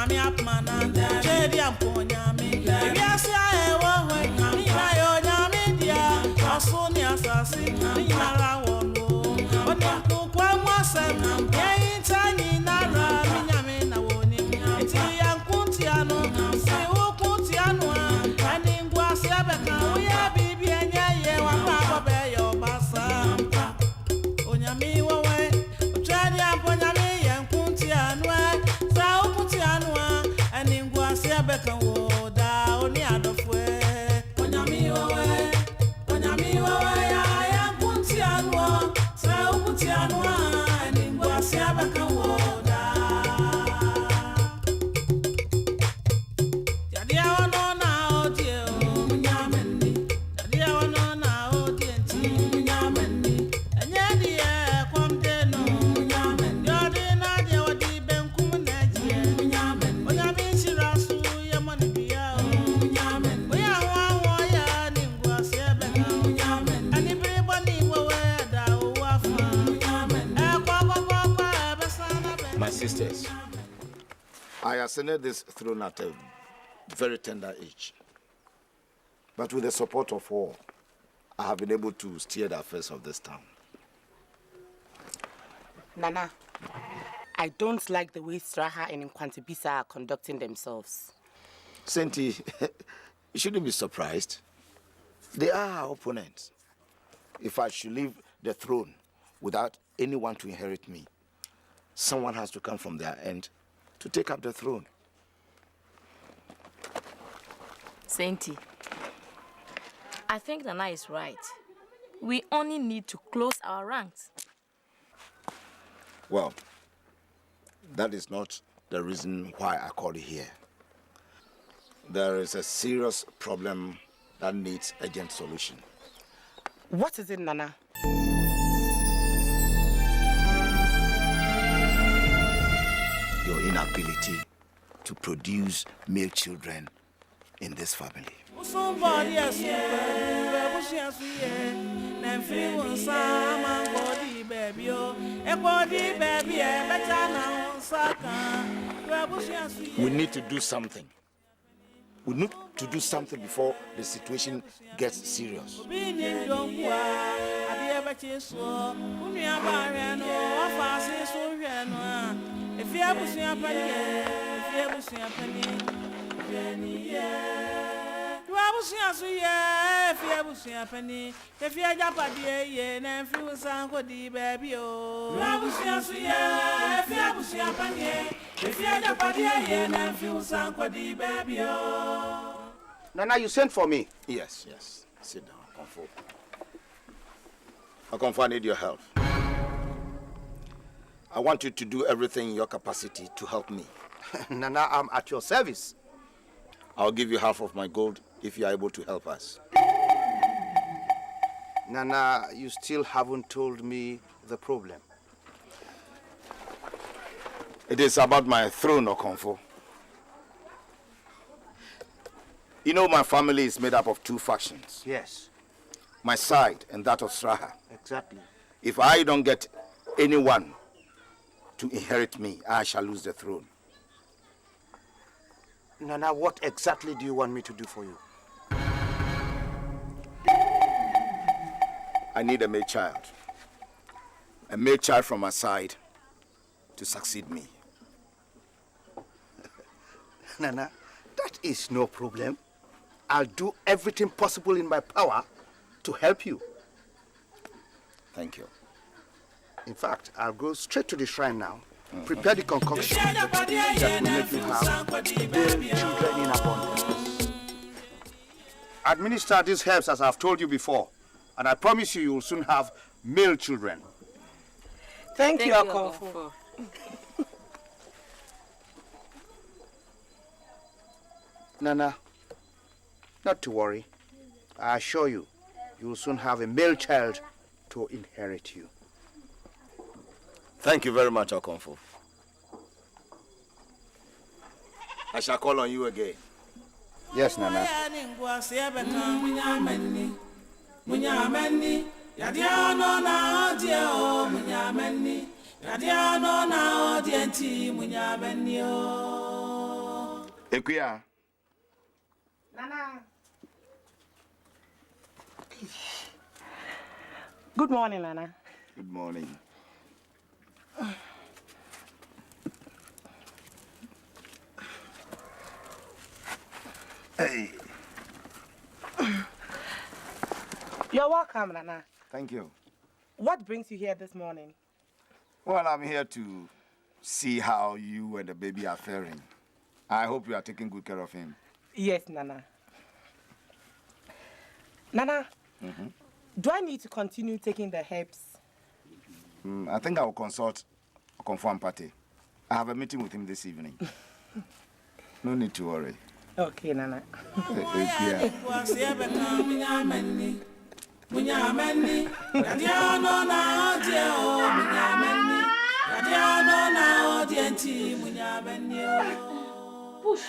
nyame apmana chedi ampo nyame biase ayewo hwe ina yo nyame dia aso ni asasi ina ra wono oni kwa mwasem ye tani nara nyame na woni eti yankunti ano se ukunti ano ani ngwase abeka wo ya bibi enye ye wa pa be yo basa onyame wo we chedi ampo nyame yankunti ano sa ukunti ano ani ngwase abeka wo da oni adofwe onyame wo we ya yankunti ano sa ukunti ano ani ngwase abeka wo da yadia wono na odie o munyame ni yadia wono na odie nti munyame ni enye die kwamde no munyame ni odi na die odi benkum na gie munyame ni onyame shirasu ye moni bia o munyame ni oya wa ya ni ngwase abeka munyame ni ani bribo ni wewe da o wafa munyame ni kwa besana be. My sisters, I ascended this throne at a very tender age. But with the support of all, I have been able to steer the affairs of this town. Nana, I don't like the way Straha and Nkwantibisa are conducting themselves. Senti, you shouldn't be surprised. They are our opponents. If I should leave the throne without anyone to inherit me, someone has to come from their end to take up the throne. Senti, I think Nana is right. We only need to close our ranks. Well, that is not the reason why I called you here. There is a serious problem that needs urgent solution. What is it, Nana? Your inability to produce male children in this family. Somebody else, we need to do something. We need to do something before the situation gets serious. If you ever see a penny, if you ever see a penny, you ever see a sweet, if you ever see a penny, if you have a dear, and if you was uncle D baby, oh, you ever see a sweet, if you ever see a penny, if you have a dear, and if you was uncle D baby, oh. Nana, you sent for me? Yes. Sit down, Comfort. Comfort, I need your help. I want you to do everything in your capacity to help me. Nana, I'm at your service. I'll give you half of my gold if you are able to help us. Nana, you still haven't told me the problem. It is about my throne, Okonfo. You know my family is made up of two factions. Yes. My side and that of Straha. Exactly. If I don't get anyone to inherit me, I shall lose the throne. Nana, what exactly do you want me to do for you? I need a male child. A male child from my side to succeed me. Nana, that is no problem. I'll do everything possible in my power to help you. Thank you. In fact, I'll go straight to the shrine now. Prepare the concoction that will make you have male children in abundance. Administer these herbs as I've told you before, and I promise you will soon have male children. Thank you, Okonfo. Nana, not to worry. I assure you, you will soon have a male child to inherit you. Thank you very much, Okonfo. I shall call on you again. Yes, Nana. Ekuya. Nana. Good morning, Nana. Good morning. Hey. You're welcome, Nana. Thank you. What brings you here this morning? Well, I'm here to see how you and the baby are faring. I hope you are taking good care of him. Yes, Nana. Nana, do I need to continue taking the herbs? I think I will consult a confirmed party. I have a meeting with him this evening. No need to worry. Okay, Nana. Push.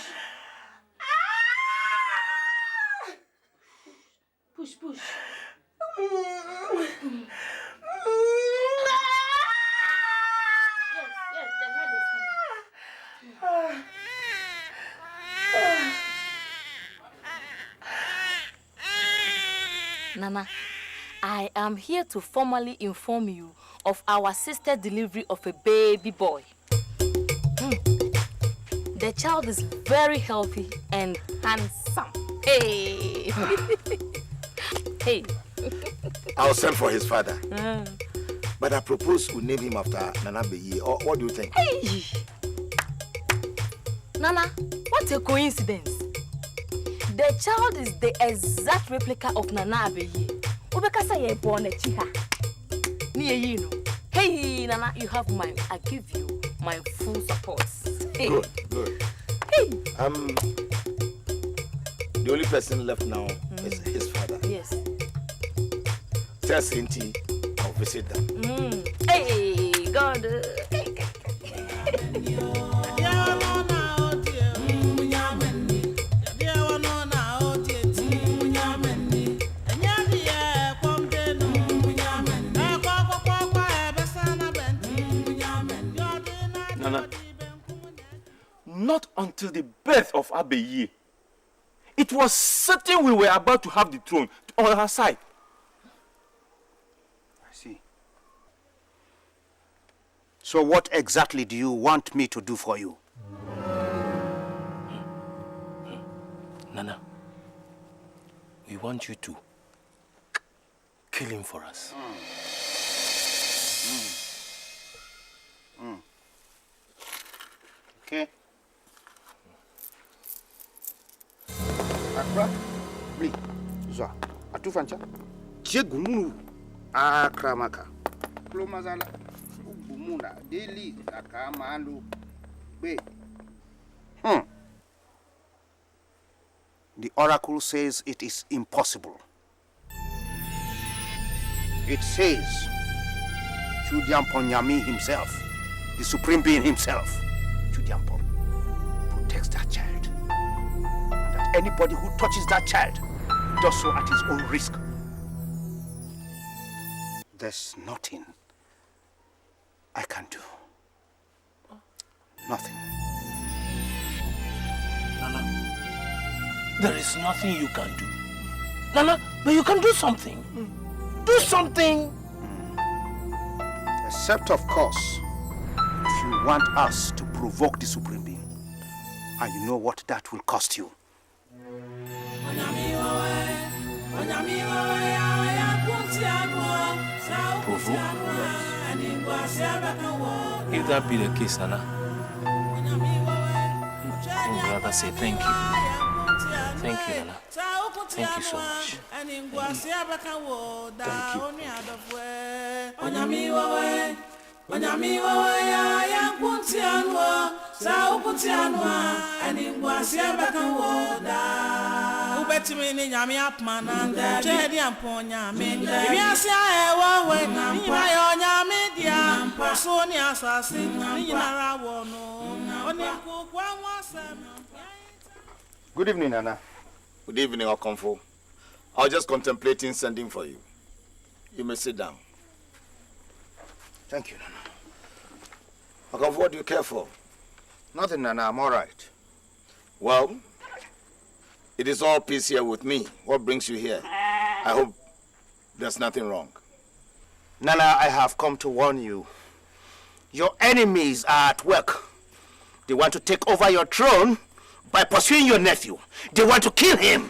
Push, push. Yes, the head is coming. Nana, I am here to formally inform you of our assisted delivery of a baby boy. The child is very healthy and handsome. Hey! Hey! I'll send for his father. But I propose we name him after Nana Beye. Or what do you think? Hey! Nana, what a coincidence. The child is the exact replica of Nana Beye. Ubekasa ye born a chiha. Hey, Nana, you have mine. I give you my full support. Hey. Good. Hey. The only person left now is his father. Yes. Tell Sainty I'll visit them. Hey, God. Nana, not until the birth of Abeye, it was certain we were about to have the throne on our side. I see. So what exactly do you want me to do for you? Nana, we want you to kill him for us. Okay. Akra, bli, zwa, atufancha, jegumunu, akramaka, klomazala, ubumuna, deli, akamalu, be. The oracle says it is impossible. It says, Chudiamponyami himself, the supreme being himself, Chudiampo, protects that child. And that anybody who touches that child does so at his own risk. There's nothing I can do. Nothing. Nana, there is nothing you can do. Nana, but you can do something. Do something. Except, of course, if you want us to provoke the Supreme Being. And you know what that will cost you. Provoke? If that be the case, Nana, I would rather say thank you. Thank you, Nana. Thank you so much. Good evening, Nana. Good evening, Okonfo. I was just contemplating sending for you. You may sit down. Thank you, Nana. Okonfo, what do you care for? Nothing, Nana. I'm all right. Well, it is all peace here with me. What brings you here? I hope there's nothing wrong. Nana, I have come to warn you. Your enemies are at work. They want to take over your throne by pursuing your nephew. They want to kill him.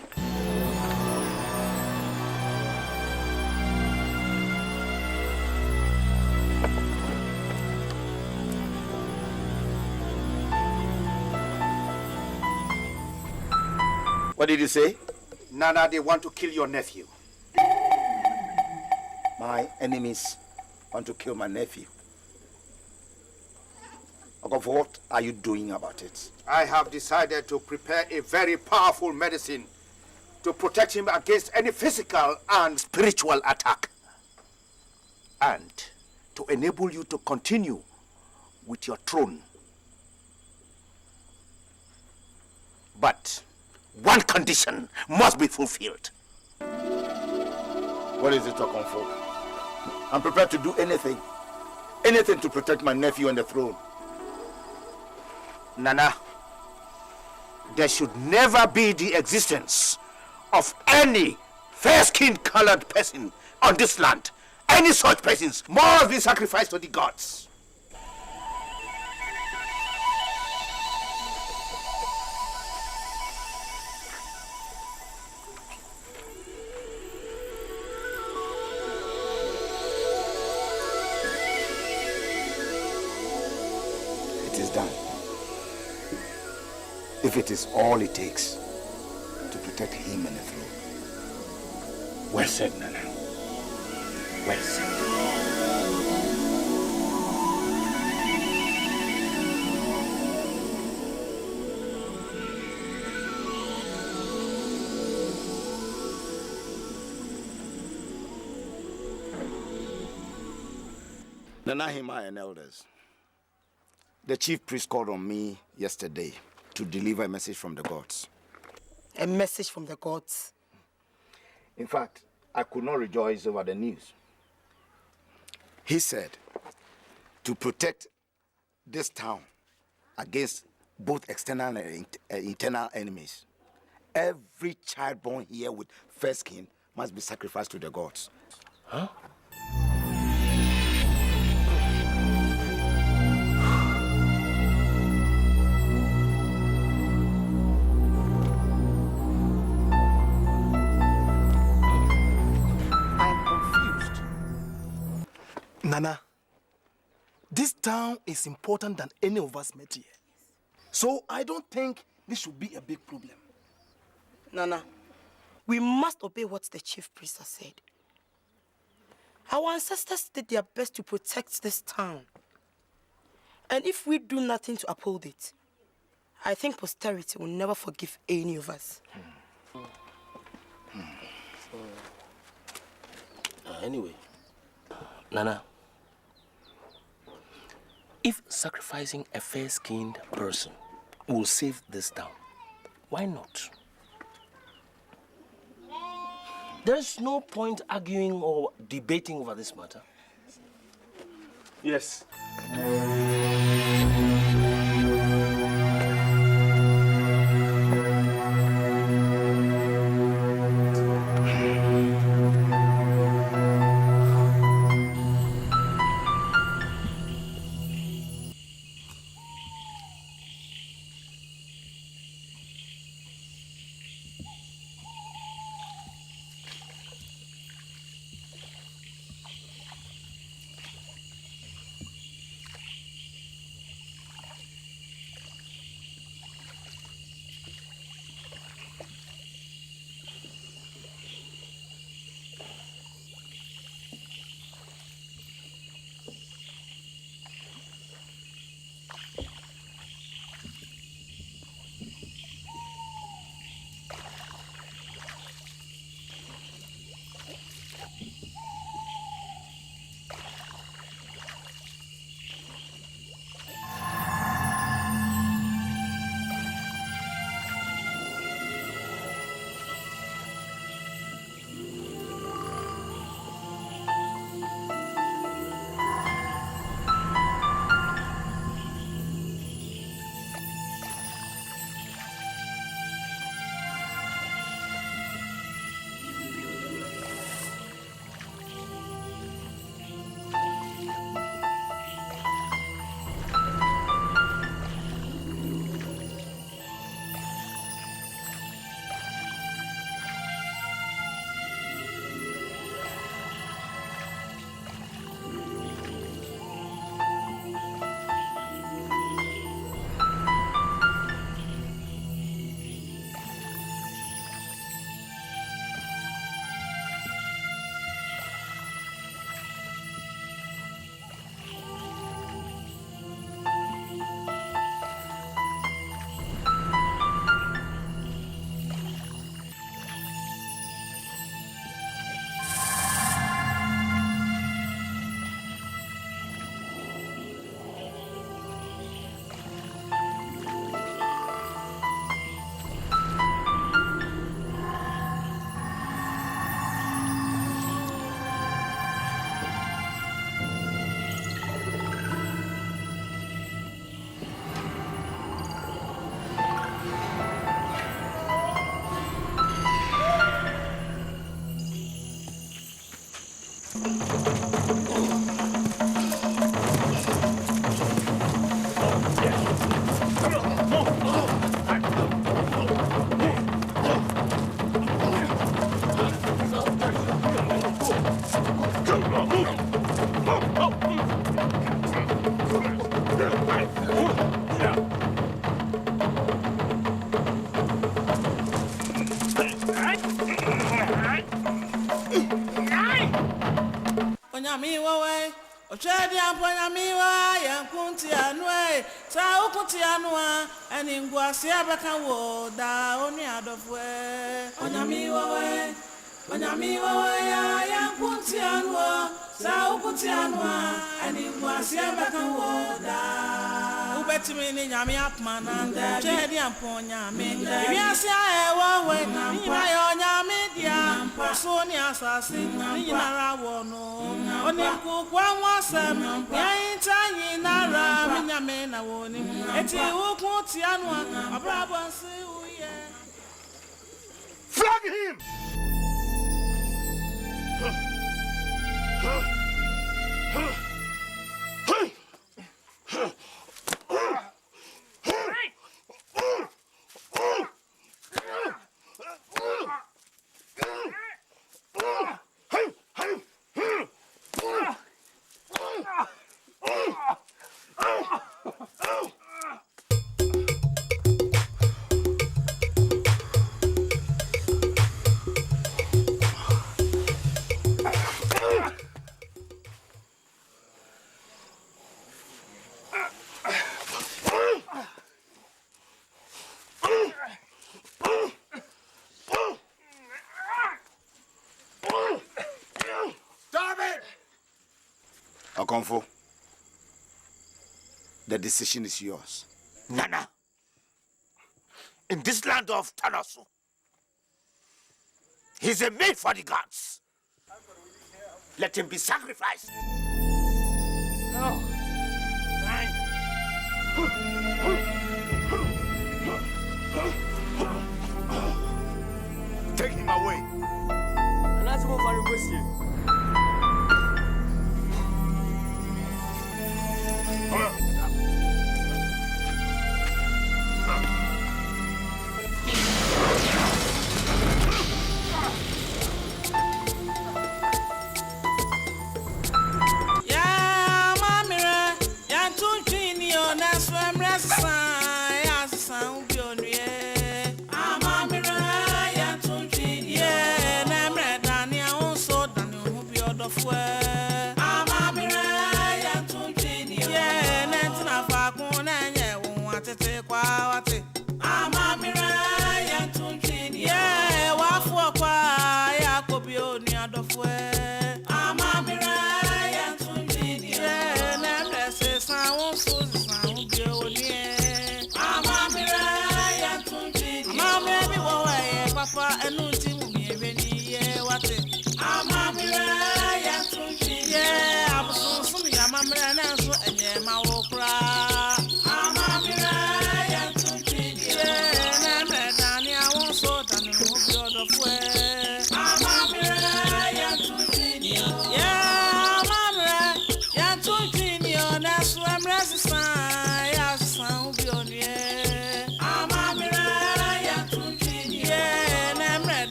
What did you say? Nana, they want to kill your nephew. My enemies want to kill my nephew. What are you doing about it? I have decided to prepare a very powerful medicine to protect him against any physical and spiritual attack. And to enable you to continue with your throne. But one condition must be fulfilled. What is it, Okonfo? I'm prepared to do anything. Anything to protect my nephew and the throne. Nana, there should never be the existence of any fair-skinned colored person on this land. Any such persons must be sacrificed to the gods. It is done. If it is all it takes to protect him and the throne. Well said, Nana. Well said. Nanahima and elders, the chief priest called on me yesterday to deliver a message from the gods. A message from the gods? In fact, I could not rejoice over the news. He said to protect this town against both external and internal enemies, every child born here with fair skin must be sacrificed to the gods. Huh? Nana, this town is important than any of us met here. So I don't think this should be a big problem. Nana, we must obey what the chief priest has said. Our ancestors did their best to protect this town. And if we do nothing to uphold it, I think posterity will never forgive any of us. Anyway, Nana, if sacrificing a fair-skinned person will save this town, why not? There's no point arguing or debating over this matter. Yes. Onyamiwa Ochedi Amponyamiwa Yankunti Anwe Sa Ukuti Anwa Eni Ngwasi Abeka Woda Oni Adofwe Onyamiwa Yankunti Anwa Sa Ukuti Anwa Eni Ngwasi Abeka Woda Ubetimini Nyami Apmananda Ochedi Amponyami Ibiasi Aewa Nima Yonyami Dia Soni Asasi Nina Wono Oni kukwa mwasem Yainta yinara Minyame na woni Eti ukuti anwa Abrabo nsi uye Flog him! Okonfo, the decision is yours. Nana, in this land of Tanasu, he's a mate for the gods. Let him be sacrificed. No. Take him away. And that's what I'm with you.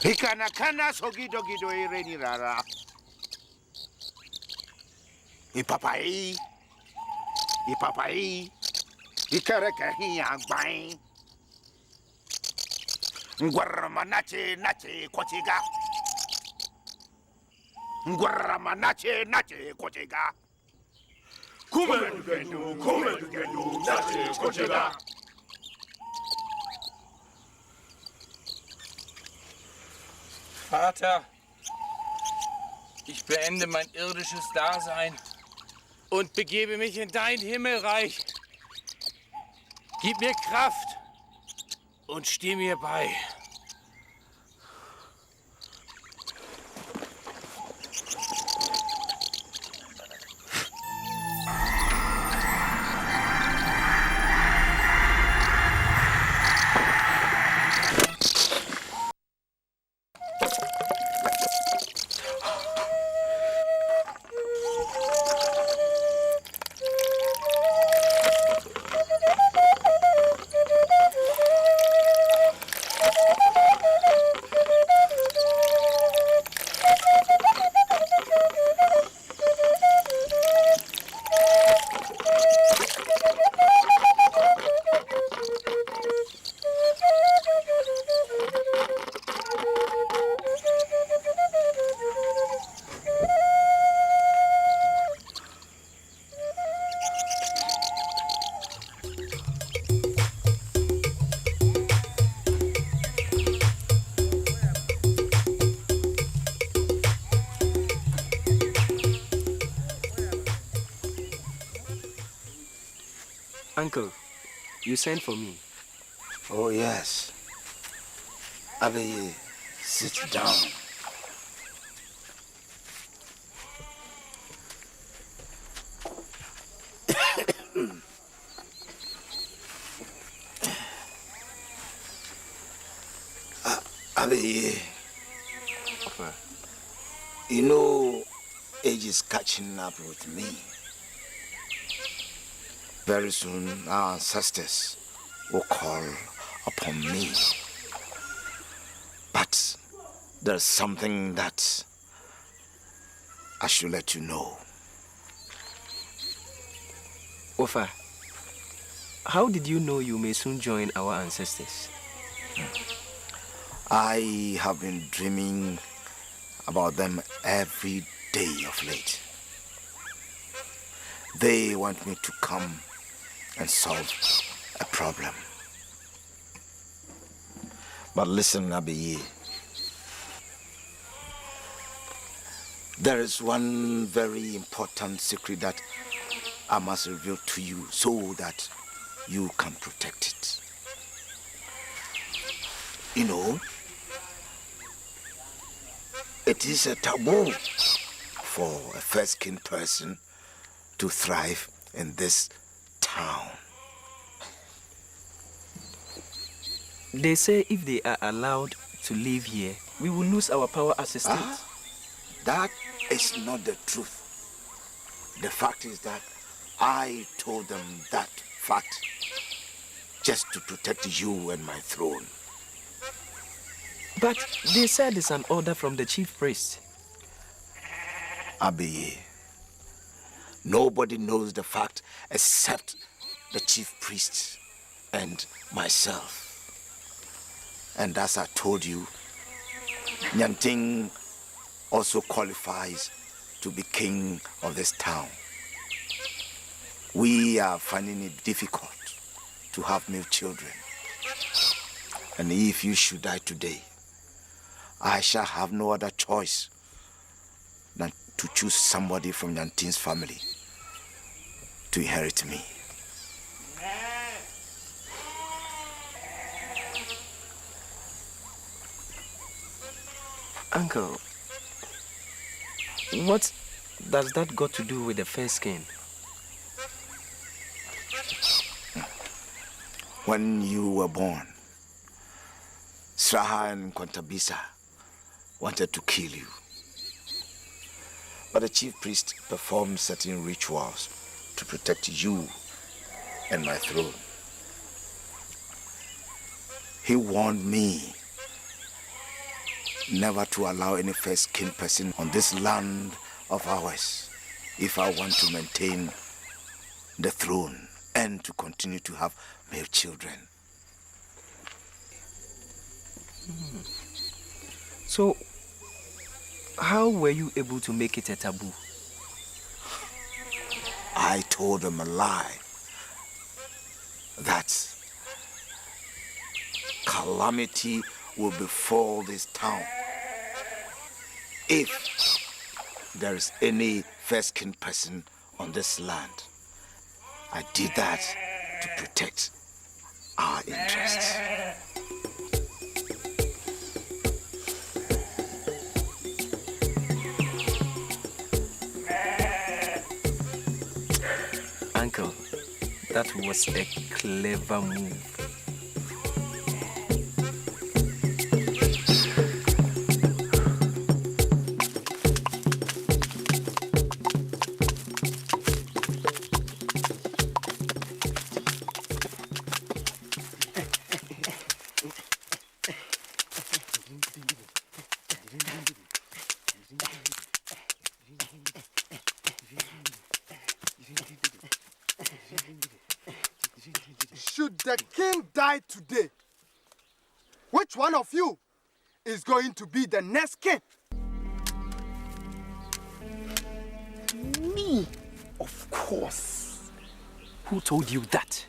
Hikanakana sogido gido ireni rara. Ipapai. Ikareka hiang Ngwarama nache kochiga. Ngwarama nache kochiga. Kumedugenu, nache kochiga. Vater, ich beende mein irdisches Dasein und begebe mich in dein Himmelreich. Gib mir Kraft und steh mir bei. Uncle, you sent for me. Oh, yes. Abi, sit down. Abi, you know, age is catching up with me. Very soon, our ancestors will call upon me. But there's something that I should let you know. Ofa, how did you know you may soon join our ancestors? I have been dreaming about them every day of late. They want me to come and solve a problem. But listen, Abiye. There is one very important secret that I must reveal to you so that you can protect it. You know, it is a taboo for a fair-skinned person to thrive in this town. They say if they are allowed to live here, we will lose our power as a state. That is not the truth. The fact is that I told them that fact just to protect you and my throne. But they said it's an order from the chief priest. Abiye, nobody knows the fact except the chief priest and myself. And as I told you, Nyanting also qualifies to be king of this town. We are finding it difficult to have male children. And if you should die today, I shall have no other choice than to choose somebody from Nyanting's family to inherit me. Uncle, what does that got to do with the fair skin? When you were born, Sraha and Kontabisa wanted to kill you. But the chief priest performed certain rituals to protect you and my throne. He warned me never to allow any fair-skinned person on this land of ours if I want to maintain the throne and to continue to have male children. So, how were you able to make it a taboo? I told them a lie. That calamity will befall this town if there is any fair-skinned person on this land. I did that to protect our interests. Uncle, that was a clever move. Should the king die today, which one of you is going to be the next king? Me, of course. Who told you that?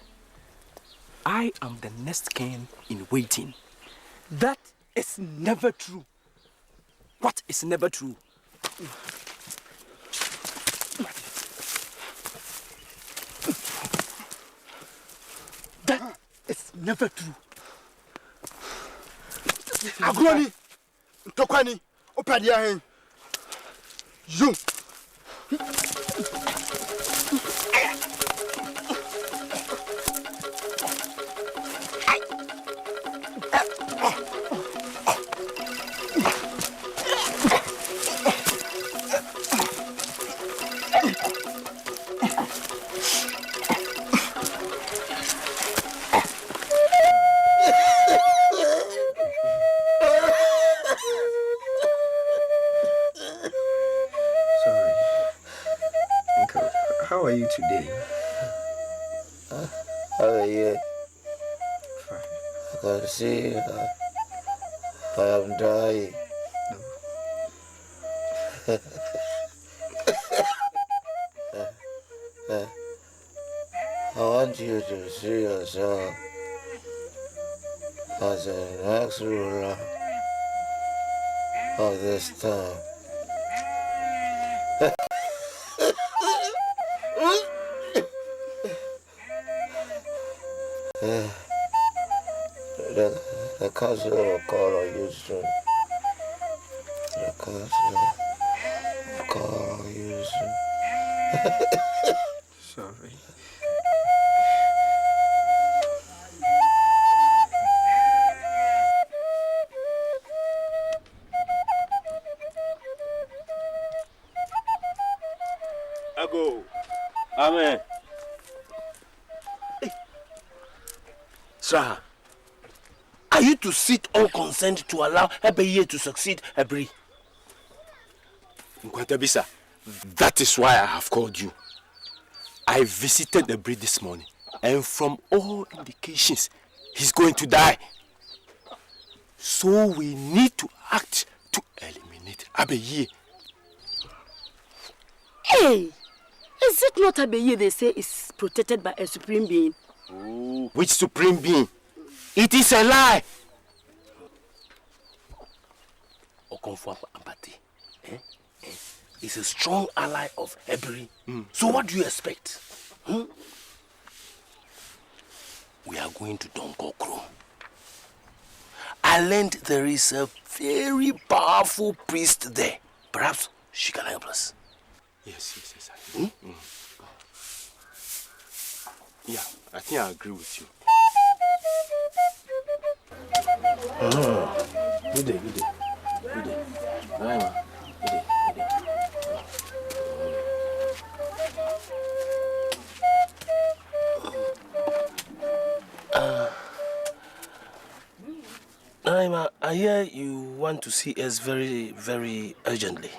I am the next king in waiting. That is never true. What is never true? That is never true. Agroni, Tokwani, Opadia, you. How are you today? How are you? I can see I am dying. I want you to see yourself as the next ruler of this town. The council will call on you soon. The council will call on you soon. Sorry. Ago. Amen. Sir, are you to sit unconcerned to allow Ebeye to succeed Ebri? Nkwantabisa, that is why I have called you. I visited Ebri this morning, and from all indications, he's going to die. So we need to act to eliminate Ebeye. Hey! Is it not Abeye they say is protected by a supreme being? Oh, which supreme being? It is a lie. Okonfo Ampati is a strong ally of Ebri. So what do you expect? We are going to Donkokro. I learned there is a very powerful priest there. Perhaps she can help us. Yes. Yeah, I think I agree with you. Good day. Right, man. Good day. Naima, I hear you want to see us very, very urgently.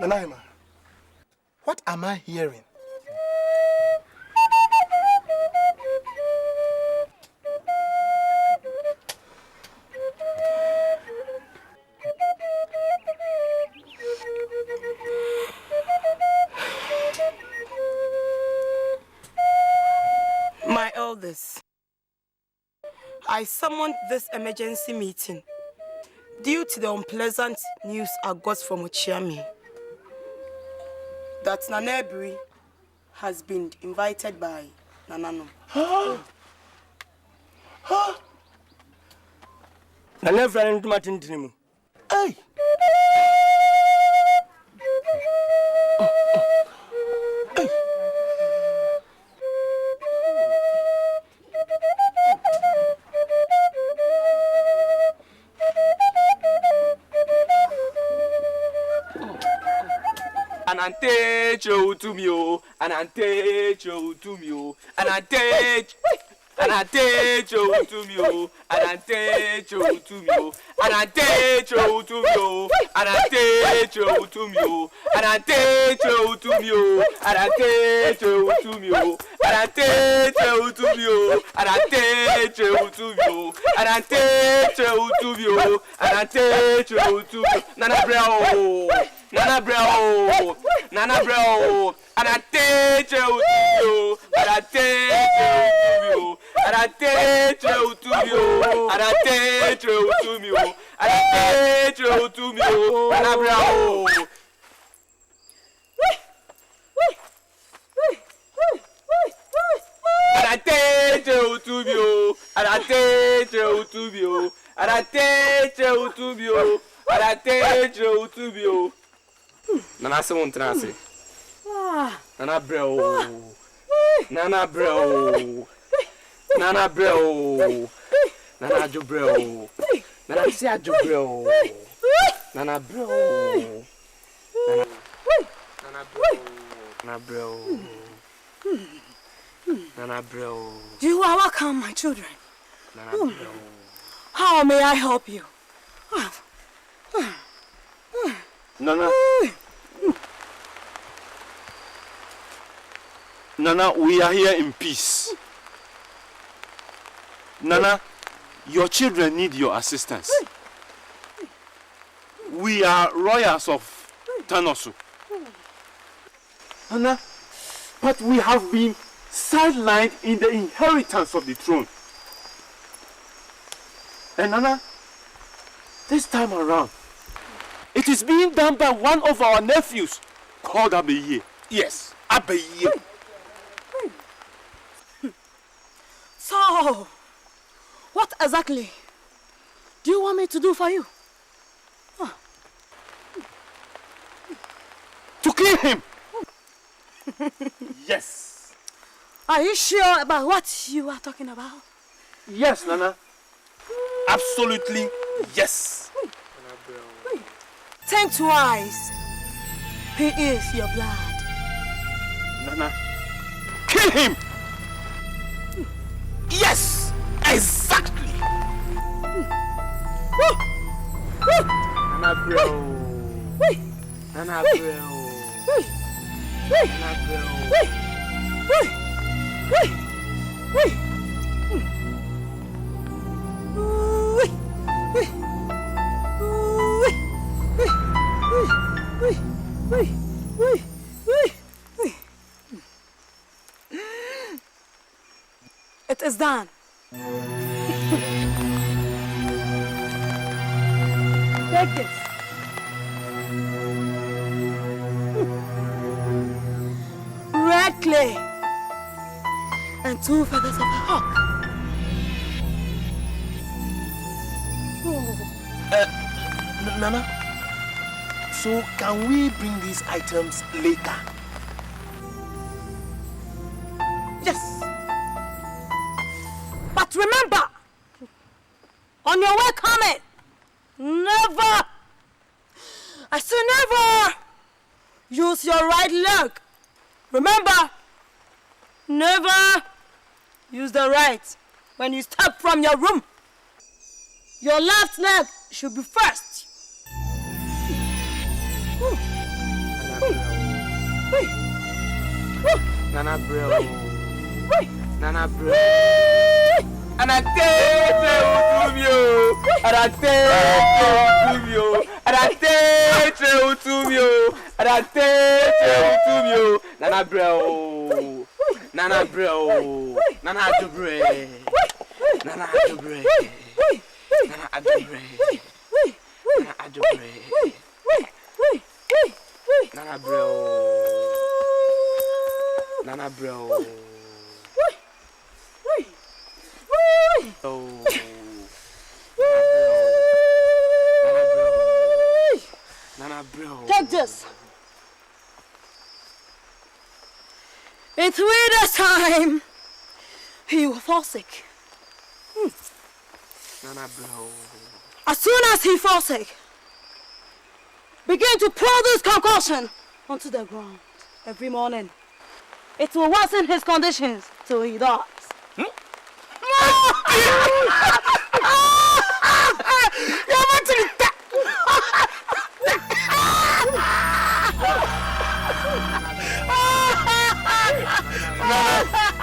Nanaima, what am I hearing? My elders, I summoned this emergency meeting due to the unpleasant news I got from Ochiami that Nanebri has been invited by Nanano. Hey! Anante cho to me, Anante cho to me, Anante cho to me, Anante cho to me, Anante cho to me, Anante cho to me, Anante cho to me, Anante cho to me, Anante cho to me, Anante cho to me, Anante cho to me, Anante cho to me, Nana bro. Nana bro, and I take you, and I take you, and I take you to you, and I take you to me, and I take you to me, Nana bro. And I take you to me, and I take you to me, and I take you to me, and I take you to me. Nana se montrase. Nana bro. Nana bro. Nana bro. Nana jo bro. Nana se jo bro. Nana bro. Nana bro. Nana bro. Nana bro. You are welcome, my children. Nana bro. How may I help you? Nana. Nana, we are here in peace. Nana, your children need your assistance. We are royals of Tanosu. Nana, but we have been sidelined in the inheritance of the throne. And Nana, this time around, it is being done by one of our nephews called Abeye. Yes, Abeye. So, what exactly do you want me to do for you? To kill him! Yes. Are you sure about what you are talking about? Yes, Nana. Absolutely yes. Think twice. He is your blood. Nana, kill him! Yes! Exactly! Nana bro. Nana bro. It is done. Take this. Red clay and 2 feathers of a hawk. Nana, so can we bring these items later? Yes. On your way coming. Never. I say never. Use your right leg. Remember, never use the right when you step from your room. Your left leg should be first. Nana bro. Nana bro. And I take you and I take you and I take you and I take you Nana bro. Nana bro. Nana Dubre. Nana Dubre. Nana Adobre. Nana Adobre. Nana bro. Nana bro. Oh. Nana bro. Take this. In 3 days' time, he will fall sick. Nana bro. As soon as he falls sick, begin to pour this concoction onto the ground every morning. It will worsen his conditions till he dies.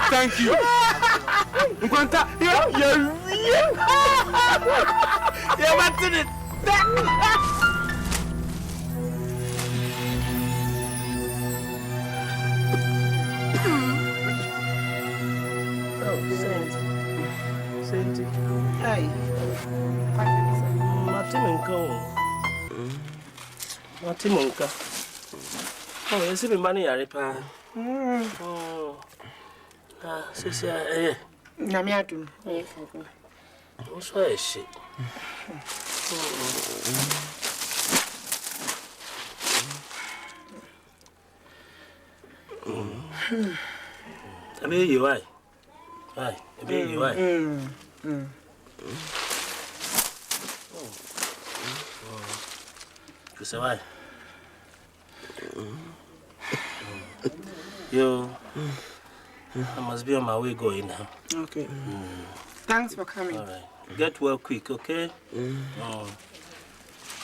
Thank you. Saint. Hey. Matimonka. Oh, you see me money, Aripa. Oh. Ah, Sisia, eh. Namiatu. What's why shit? I mean, you why? Why? I mean, you why? You say why? Yo, I must be on my way going now. Okay. Thanks for coming. All right. Get well quick, okay? Oh.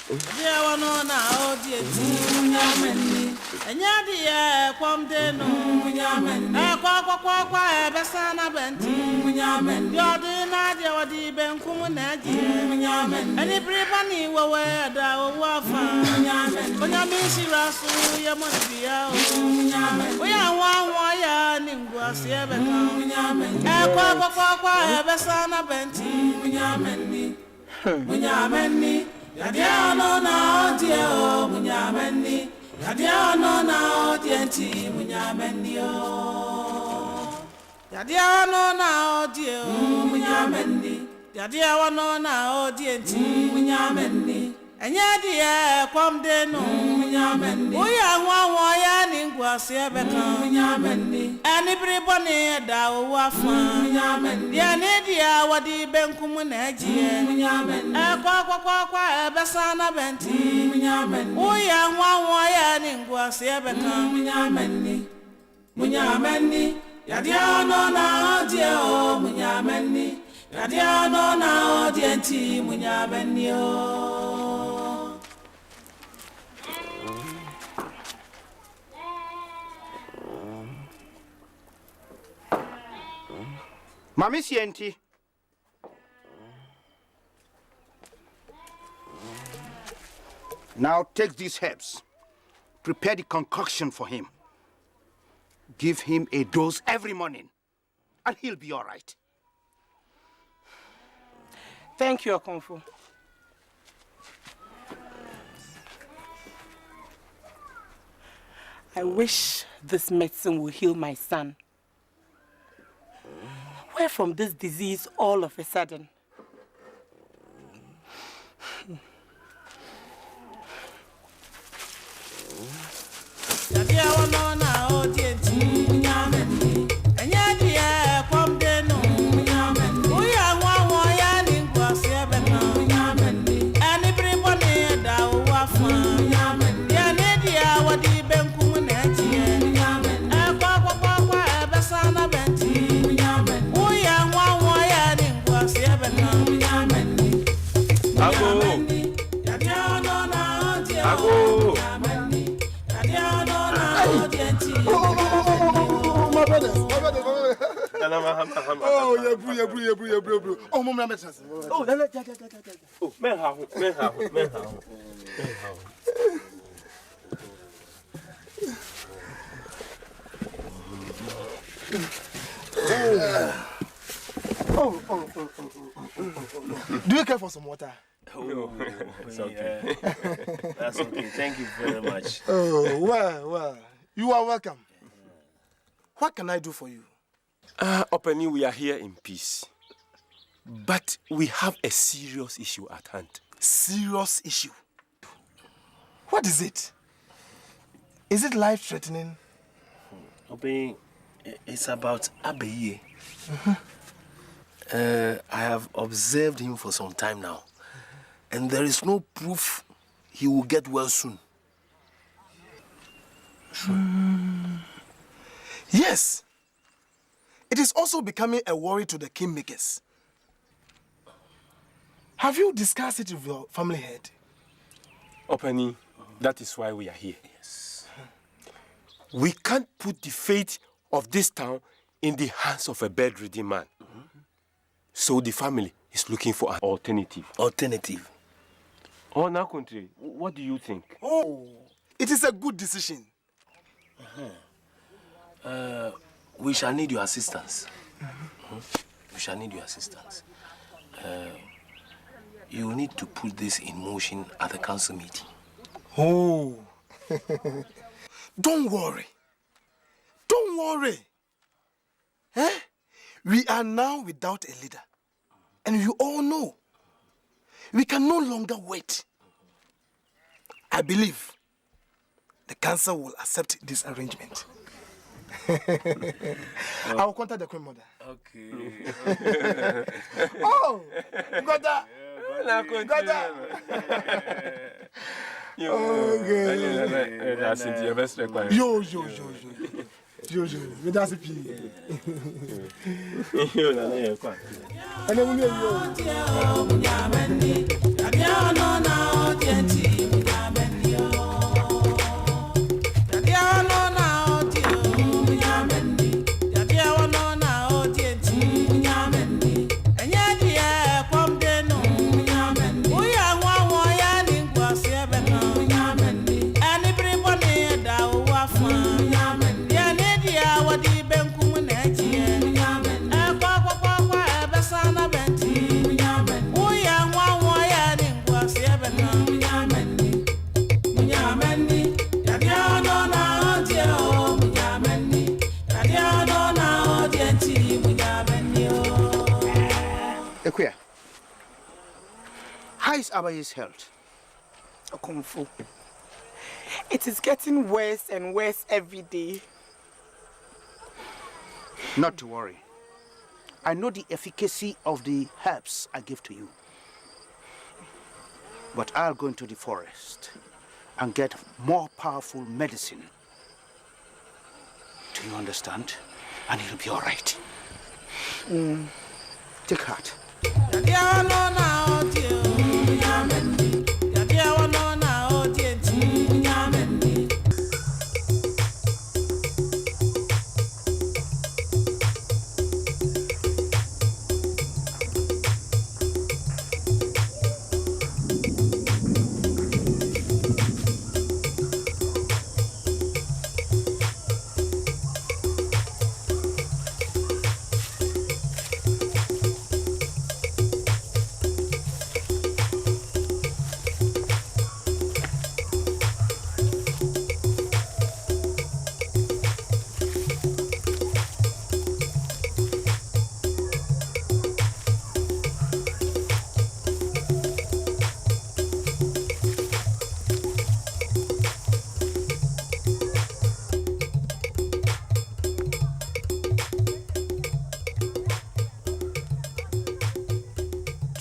Yeah, no, now, dear, Munyamani, and Yadia, Quamdeno, Munyaman, Aqua, Bassana Benti, Munyaman, Yodi, Nadia, Wadi, Ben Kumunadi, Munyaman, and if Ribani were where thou wafa, Munyaman, Munyamishi Rasu, Yamondia, Munyaman, we are one wire, Ninguas, Munyaman, Aqua, Bassana Benti, Munyamani, Munyamani. Yadiano na odio munyameni. Yadiano na odienti munyameni o. Yadiano na odio munyameni. Yadiano na odienti munyameni. Enyadi kwamdeno munyameni. Uya nwa ya ningwase beka munyameni. Ani bribone da wafa munyameni. Ya nedia wadi benkum na agie munyameni. Kwa besana benti munyameni. Uya nwa ya ningwase beka munyameni. Munyameni. Yadiano na odio munyameni. Yadiano na odienti munyameni o. Mami Sienti. Now take these herbs. Prepare the concoction for him. Give him a dose every morning, and he'll be all right. Thank you, Okonfo. I wish this medicine will heal my son. Where from this disease all of a sudden? Munyameni, Oh, yeah, bro. Oh, Mom, I'm a chance. Oh, man, how? Do you care for some water? Oh, it's okay. That's okay. Thank you very much. Oh, well. You are welcome. What can I do for you? Opening, we are here in peace. But we have a serious issue at hand. Serious issue? What is it? Is it life-threatening? Opening, it's about Abeye. I have observed him for some time now. And there is no proof he will get well soon. Yes. It is also becoming a worry to the kingmakers. Have you discussed it with your family head? Openi, that is why we are here. Yes. We can't put the fate of this town in the hands of a bedridden man. So the family is looking for an alternative. Alternative? Oh, now, country, what do you think? Oh, it is a good decision. We shall need your assistance. We shall need your assistance. You need to put this in motion at the council meeting. Oh. Don't worry. Don't worry. We are now without a leader. And you all know, we can no longer wait. I believe the council will accept this arrangement. I will contact the Queen Mother. Okay. Oh, got that. Okay. Yo. That's a P. How is Abaye's health? Kung-fu. It is getting worse and worse every day. Not to worry. I know the efficacy of the herbs I give to you. But I'll go into the forest and get more powerful medicine. Do you understand? And it'll be all right. Take heart.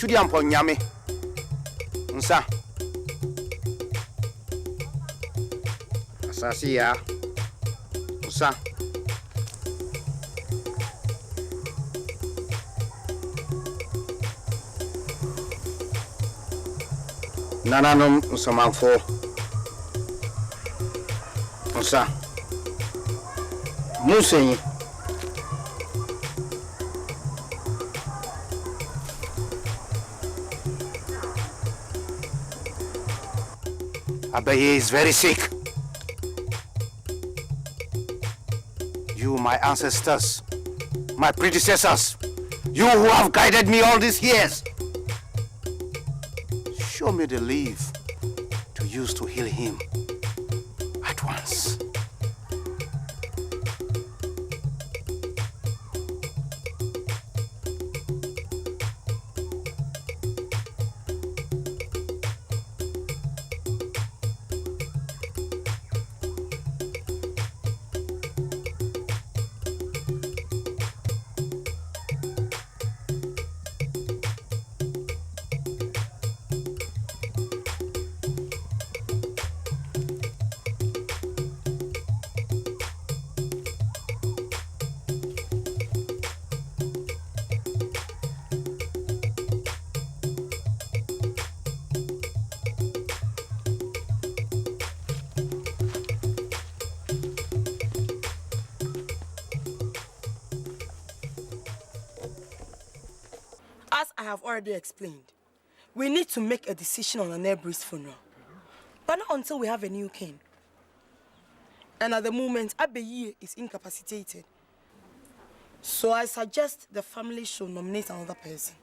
Chudiampo nyame. Nsa. Asasi ya. Nsa. Nananom nsamanfo. Nsa. Musenyi. Abaye is very sick. You, my ancestors, my predecessors, you who have guided me all these years, show me the leaf to use to heal him at once. As I have already explained, we need to make a decision on Anebri's funeral. But not until we have a new king. And at the moment, Abaye is incapacitated. So I suggest the family should nominate another person.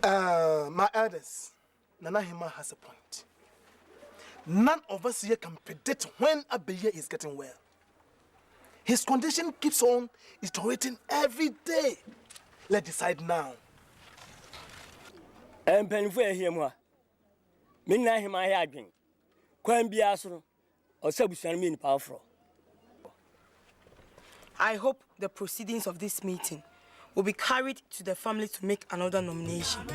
My elders, Nana Hima has a point. None of us here can predict when Abaye is getting well. His condition keeps on deteriorating every day. Let's decide now. I'm paying for him. Mina him I had been. Quite be asro or subscribe me in powerful. I hope the proceedings of this meeting will be carried to the family to make another nomination.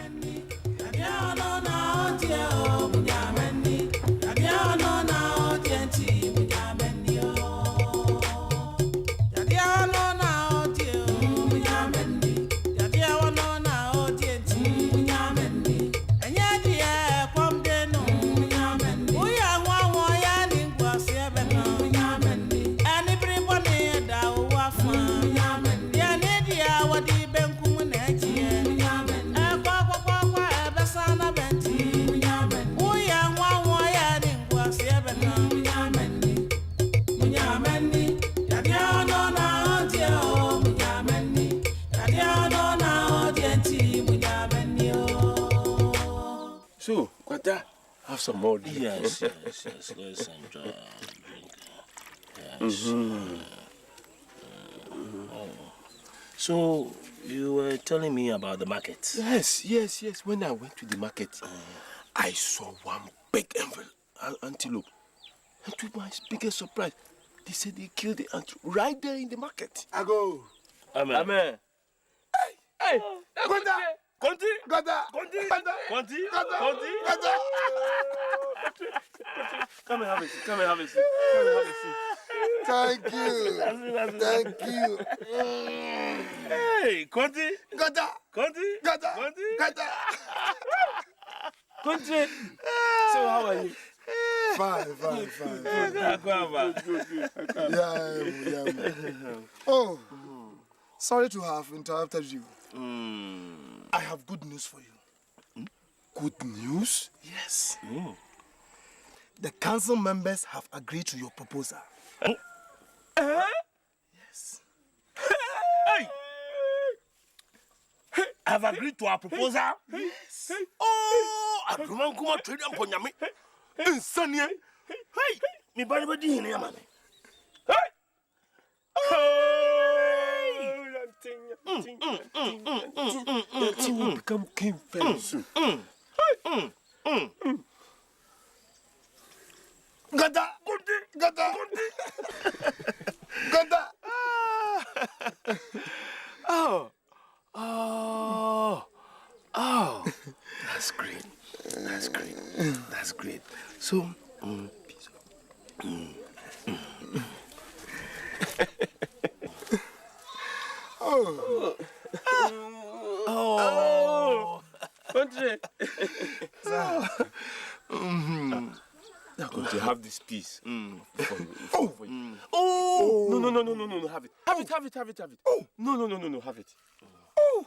So, Kwata, have some more drink. Yes, let's enjoy. Yes. So, you were telling me about the market? Yes. When I went to the market, I saw one big antelope. And to my biggest surprise, they said they killed the antelope right there in the market. I go. Amen. Hey! Conti! Come and have a seat. Thank you. Hey, Conti! Gata! Conti! So how are you? Fine. Good. Yeah. Oh, sorry to have interrupted you. I have good news for you. Good news? Yes. The council members have agreed to your proposal. Yes. Have agreed to our proposal? Yes. Oh, I don't come out to them for me. Insania. Hey, me body in here, man. That thing will become king very soon. Gata! Oh. That's great. So, Country. Now, country, have this piece. No, have it. Have it. Oh, no, have it. Oh.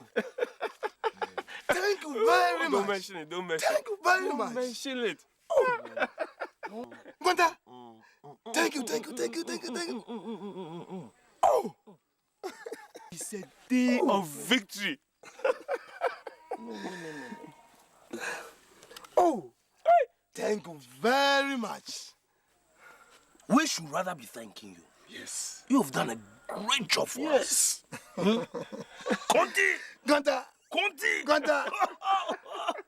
Thank you very much. Don't mention it. Thank you very much. Don't mention it. Gwanta! Thank you. Oh! It's a day of victory. Oh! Thank you very much. We should rather be thanking you. Yes. You've done a great job for us. Conti! Gwanta!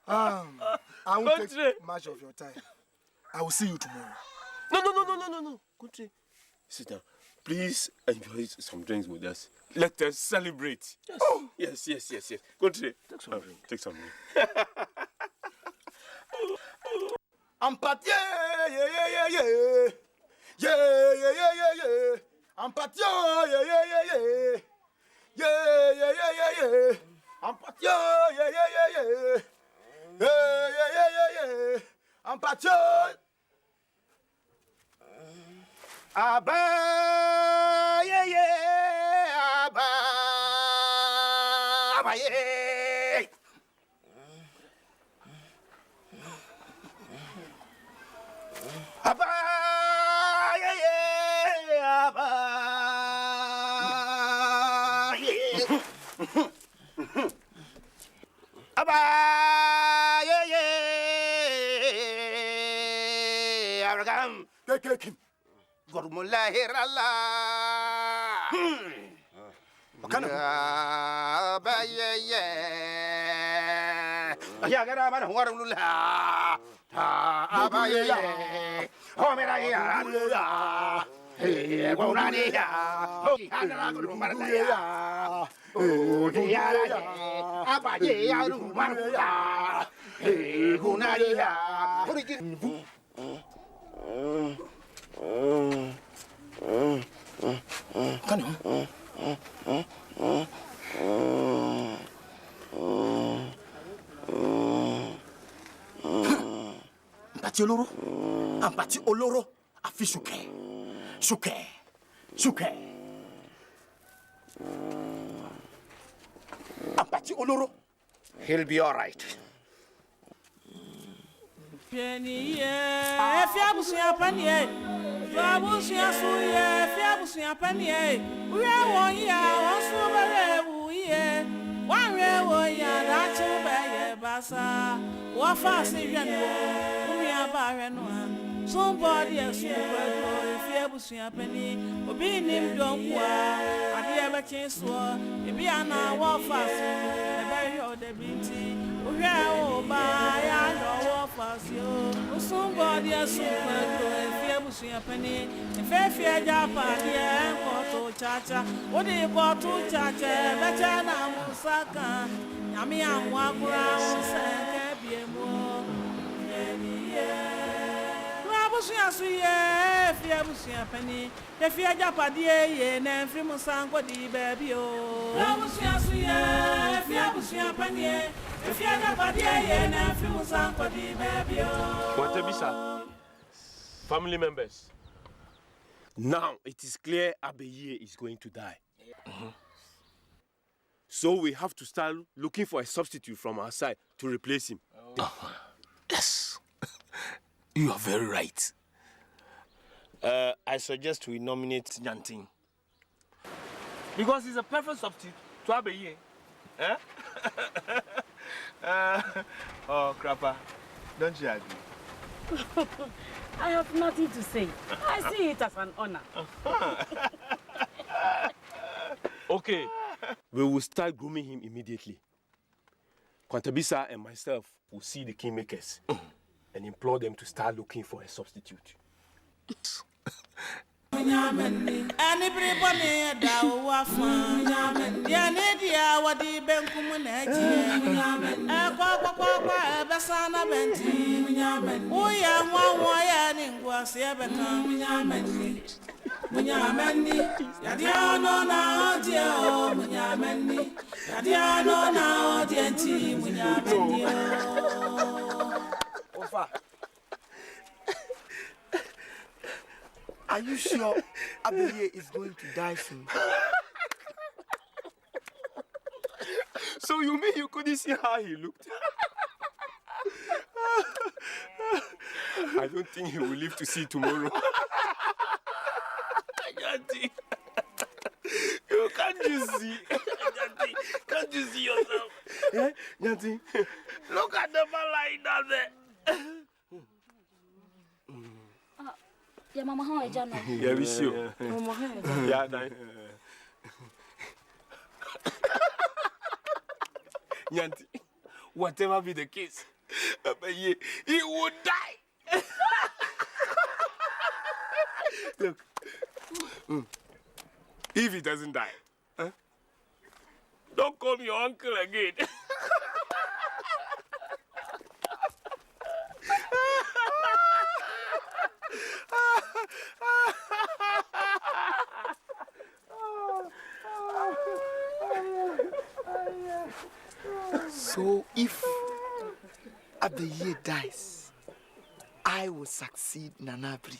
I won't take much of your time. I will see you tomorrow. No. Country. Sit down. Please enjoy some drinks with us. Let us celebrate. Yes. Oh. Yes. Country. Take some drink. Take some drink. Ampatie, yeah. Ampatie, yeah. Ampatie, yeah. Ampatie. Abba, yeah. Abba, yeah. Abba, yeah. Abba, yeah. Abba, yeah. Abraham, Kim. Gormulahirallah. Makana. Abba, yeah. Ayagara man warullah. Abba, yeah. Homera, yeah. Hey, Gonani, yeah. Oh, Hagara, Gormullah. Oh, yeah. Abba, yeah. Rumarula. Hey, Gonani, yeah. Ampati oloro, afi shuke. Ampati oloro. He'll be all right. Penny, Fiabusia Penny, Fiabusia Suye, Fiabusia Penny, we are 1 year, also very, one year, that's a bassa, what fast is we are barren one. Somebody else, Fiabusia Penny, or being named John Qua, I never changed war, if we are now walk fast, the very old binty. Somebody else if you penny, if you Japan, chacha, what do you go to chacha, better now, Musaka, Yami and Wakura, and Cabiamo. If you penny, if you Japan, and then Frimusan, what do you baby? If you penny. If you never did, and you must baby. Watabisa, family members. Now it is clear Abeye is going to die. So we have to start looking for a substitute from our side to replace him. Yes, you are very right. I suggest we nominate Nyanting. Because he's a perfect substitute to Abeye. Eh? Oh, Crapper, don't you agree? I have nothing to say. I see it as an honor. Okay, we will start grooming him immediately. Kwantabisa and myself will see the kingmakers and implore them to start looking for a substitute. Anybody that was fun, Yanadia, what the Benkumanetti, Basana Benti, we are one wire in Guasiabaka, Munyamani, Yadiano now, dear, Munyamani, Yadiano now, dear T, Munyamani. Are you sure Abeye is going to die soon? So you mean you couldn't see how he looked? I don't think he will live to see tomorrow. Nyanti, can't you see? Nyanti, can't you see yourself? Eh? Nyanti, look at the man lying down there. Yeah, Mama, how are you? Yeah, we see you. Mama, how are you? Yeah, nice. Nyanti, whatever be the case, he would die. Look, if he doesn't die, huh? Don't call me your uncle again. So if Abeye dies, I will succeed Nanabri.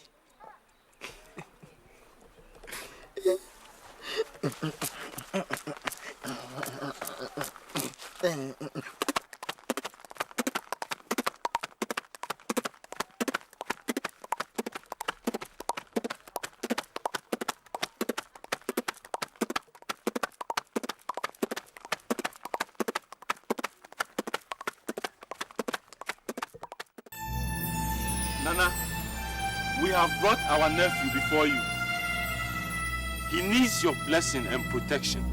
Nana, we have brought our nephew before you. He needs your blessing and protection.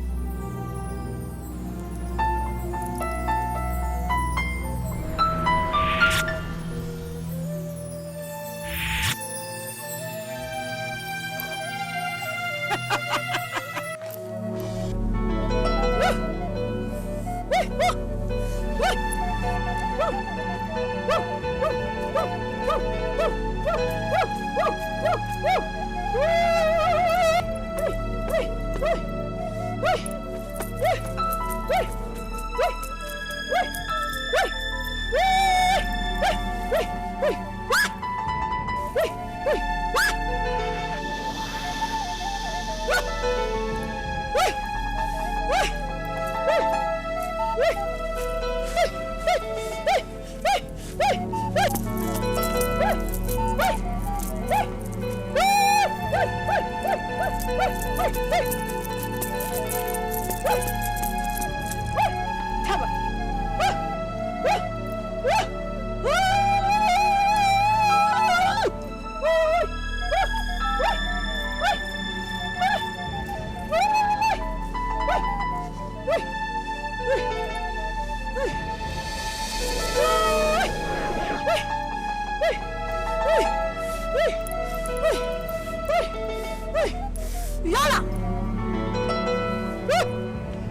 Yola!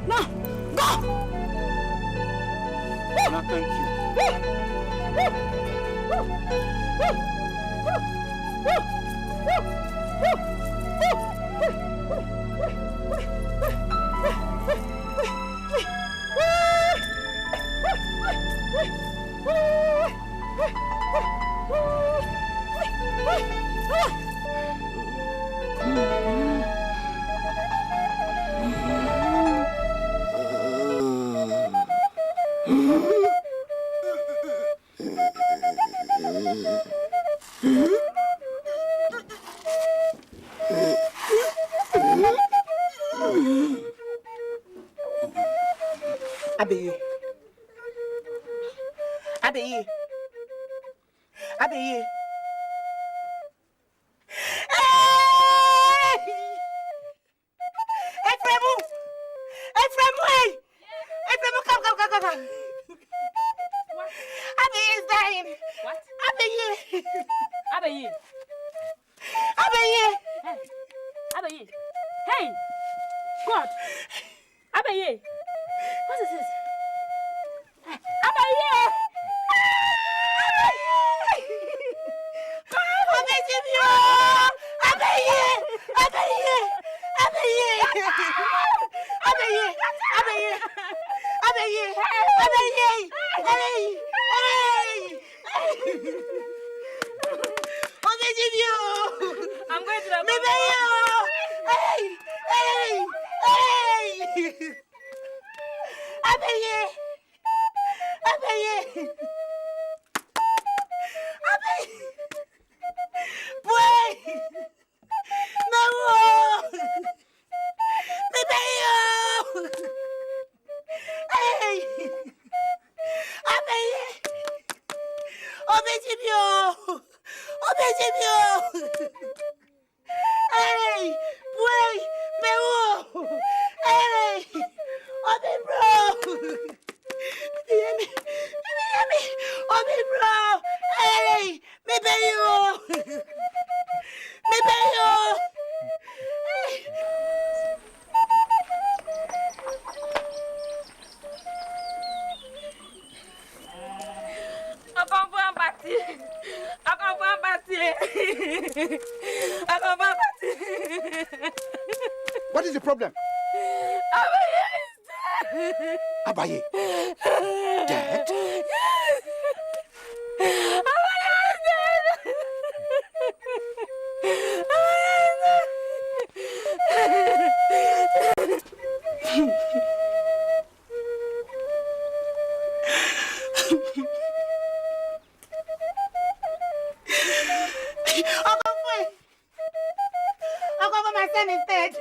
No, go! No, thank Abeye. Abeye. Abeye. Efremu! Efremu, hey! Efremu, come. Abeye is dying. What? Abeye. Abeye. Abeye. Hey. Abeye. Hey! God! Abeye! What is this? Abeye! I'm going to the Abeye! Hey, boy, me. Hey, open bro. Hear me. Open bro. Hey, me pay you. Me pay you. What is the problem? Abaye is dead. Dead? My son is dead.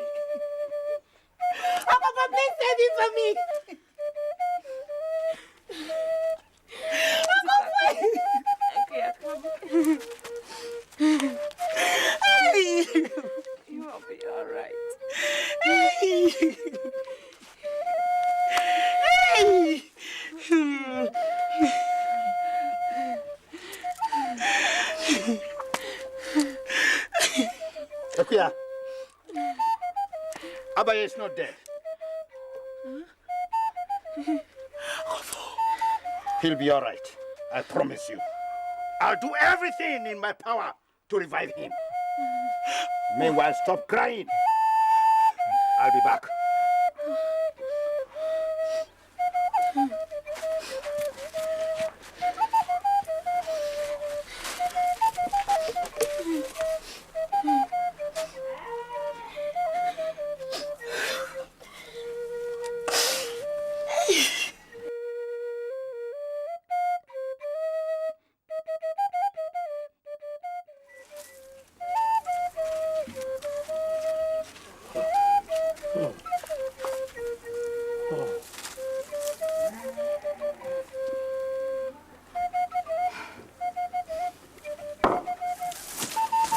Papa, please save him for me. You will be all right. Akuya, Abaye is not dead. He'll be all right. I promise you. I'll do everything in my power to revive him. Meanwhile, stop crying. I'll be back.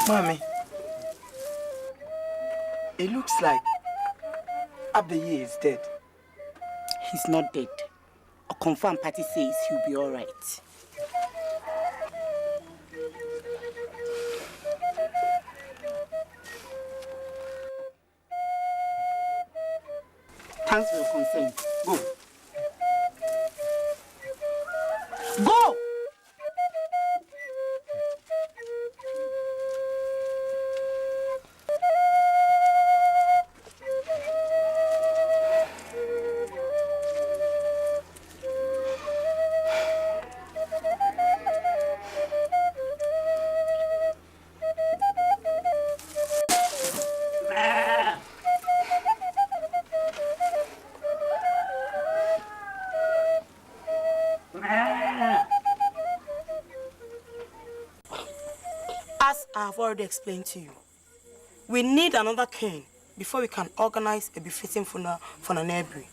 Mommy, it looks like Abaye is dead. He's not dead. A confirmed party says he'll be all right. Thanks for your concern. Go. Go! As I have already explained to you, we need another king before we can organize a befitting funeral for Nanebri.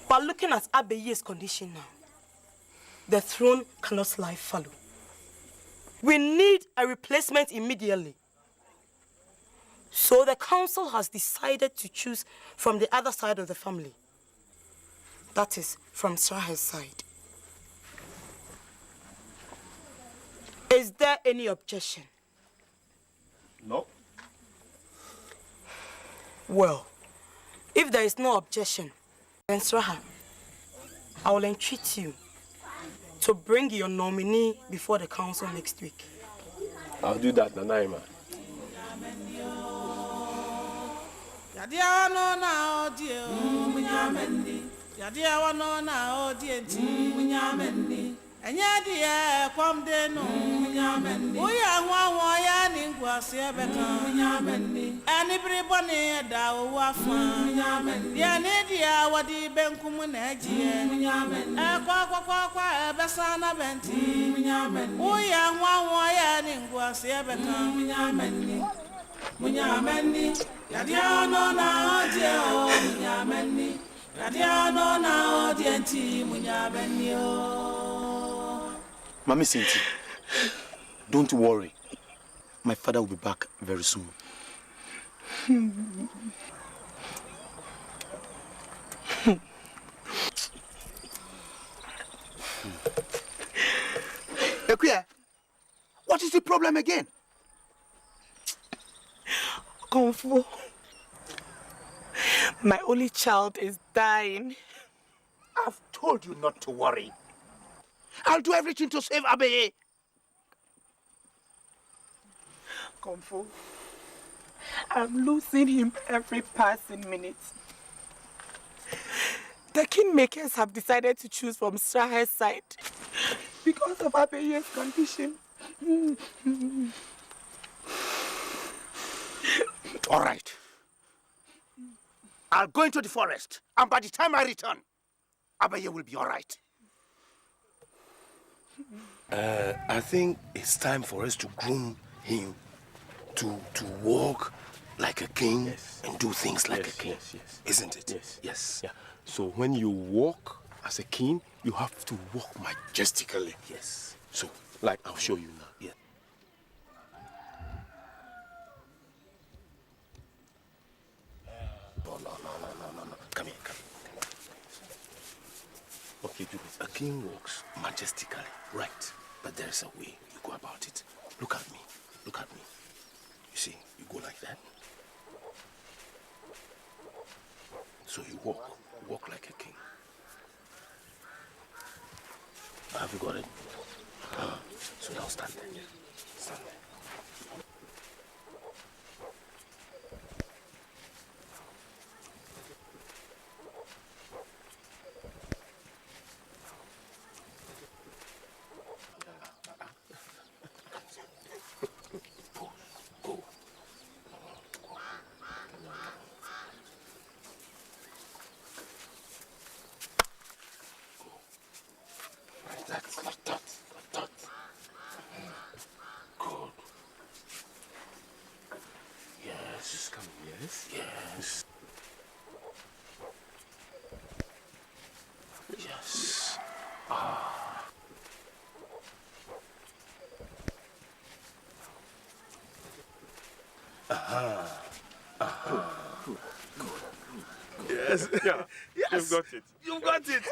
But looking at Abaye's condition now, the throne cannot lie fallow. We need a replacement immediately. So the council has decided to choose from the other side of the family. That is, from Sraha's side. Is there any objection? No. Well, if there is no objection, then Sraha, I will entreat you to bring your nominee before the council next week. I'll do that, Nanaima. Enyadia kwam de no munyamenni Uya nwa ya ni ngwase beka munyamenni Ani bribone da wo afa munyamenni Ya ne dia wadi benkum na agie munyamenni Kwa ebesa na benti munyamenni Uya nwa ya ni ngwase beka munyamenni Yadia no na odie o munyamenni Yadia no na odie nti munyamenni o Mami Sinti, Don't worry. My father will be back very soon. Ekuya, what is the problem again? Kung Fu, my only child is dying. I've told you not to worry. I'll do everything to save Abe. Kung Fu, I'm losing him every passing minute. The kingmakers have decided to choose from Strahe's side because of Abeye's condition. All right. I'll go into the forest, and by the time I return, Abaye will be all right. I think it's time for us to groom him to walk like a king and do things like a king. Yes. Isn't it? Yes. Yeah. So when you walk as a king, you have to walk majestically. Yes. So, like I'll show you now. Yeah. No. Come here. Okay, a king walks majestically, right? But there's a way you go about it. Look at me. You see, you go like that. So you walk like a king. Have you got it? So now stand there. Stand there. Like that. Good. Yes. Come. Yes. Yes. Good. Yes. Yeah. Yes. You've got it.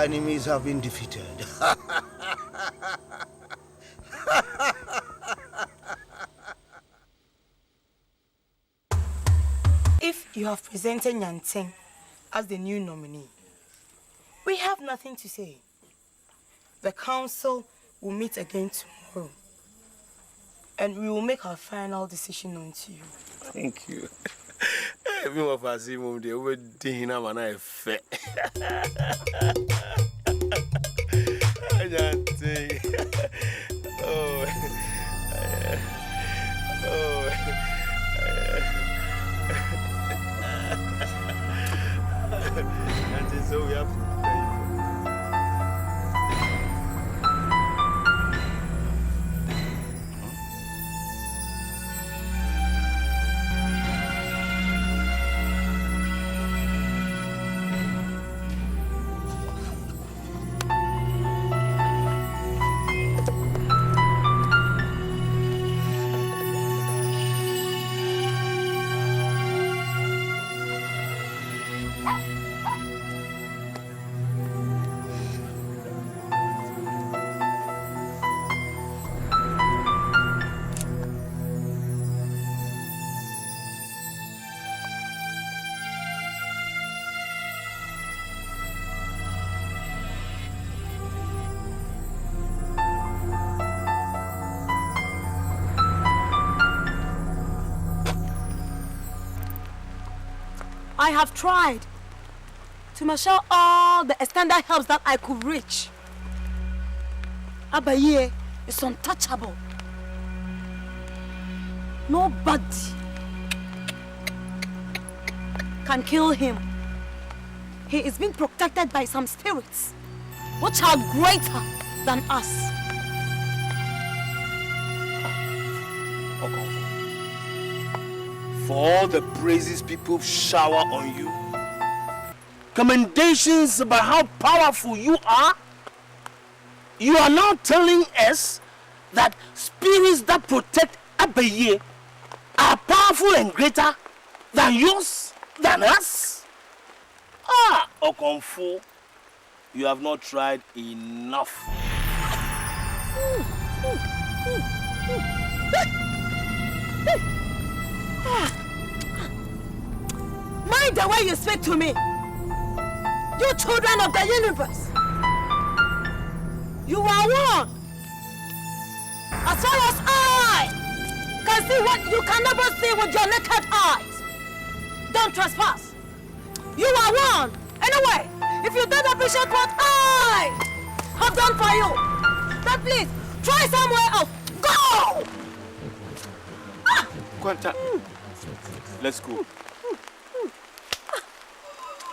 enemies have been defeated. If you have presented Nyanting as the new nominee, we have nothing to say. The council will meet again tomorrow, and we will make our final decision known to you. Thank you. Me wa fasi mum de we dihina mana efe. Nyanting. Oh. And so we have to I have tried to marshal all the extended helps that I could reach. Abaye is untouchable. Nobody can kill him. He is being protected by some spirits which are greater than us. for all the praises people shower on you, commendations about how powerful you are now telling us that spirits that protect Abaye are powerful and greater than yours, than us? Okonfo, you have not tried enough. Mind the way you speak to me. You children of the universe. You are one. As far as I can see what you can never see with your naked eyes. Don't trespass. You are one. Anyway, if you don't appreciate what I have done for you, then please try somewhere else. Go! Quanta, let's go.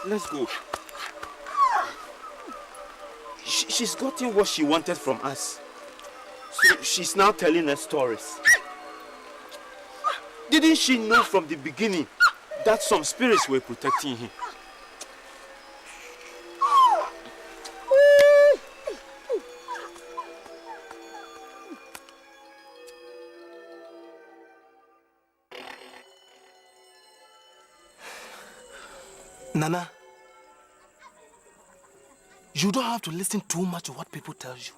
Let's go. She's gotten what she wanted from us. So she's now telling us stories. Didn't she know from the beginning that some spirits were protecting him? Nana, you don't have to listen too much to what people tell you.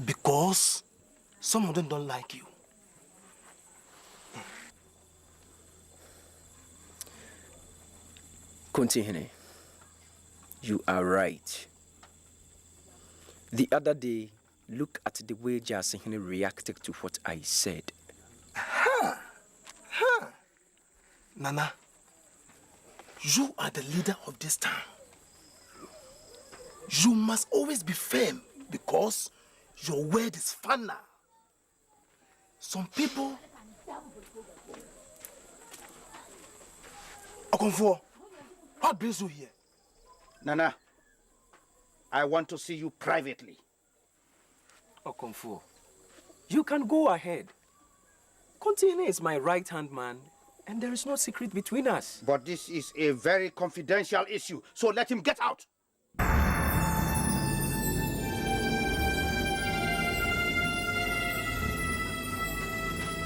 Because some of them don't like you. Kontihene, you are right. The other day, look at the way Jasihene reacted to what I said. Nana, you are the leader of this town. You must always be firm because your word is final. Some people... Okonfo, what brings you here? Nana, I want to see you privately. Okonfo, you can go ahead. Kontihene is my right-hand man, and there is no secret between us. But this is a very confidential issue, so let him get out.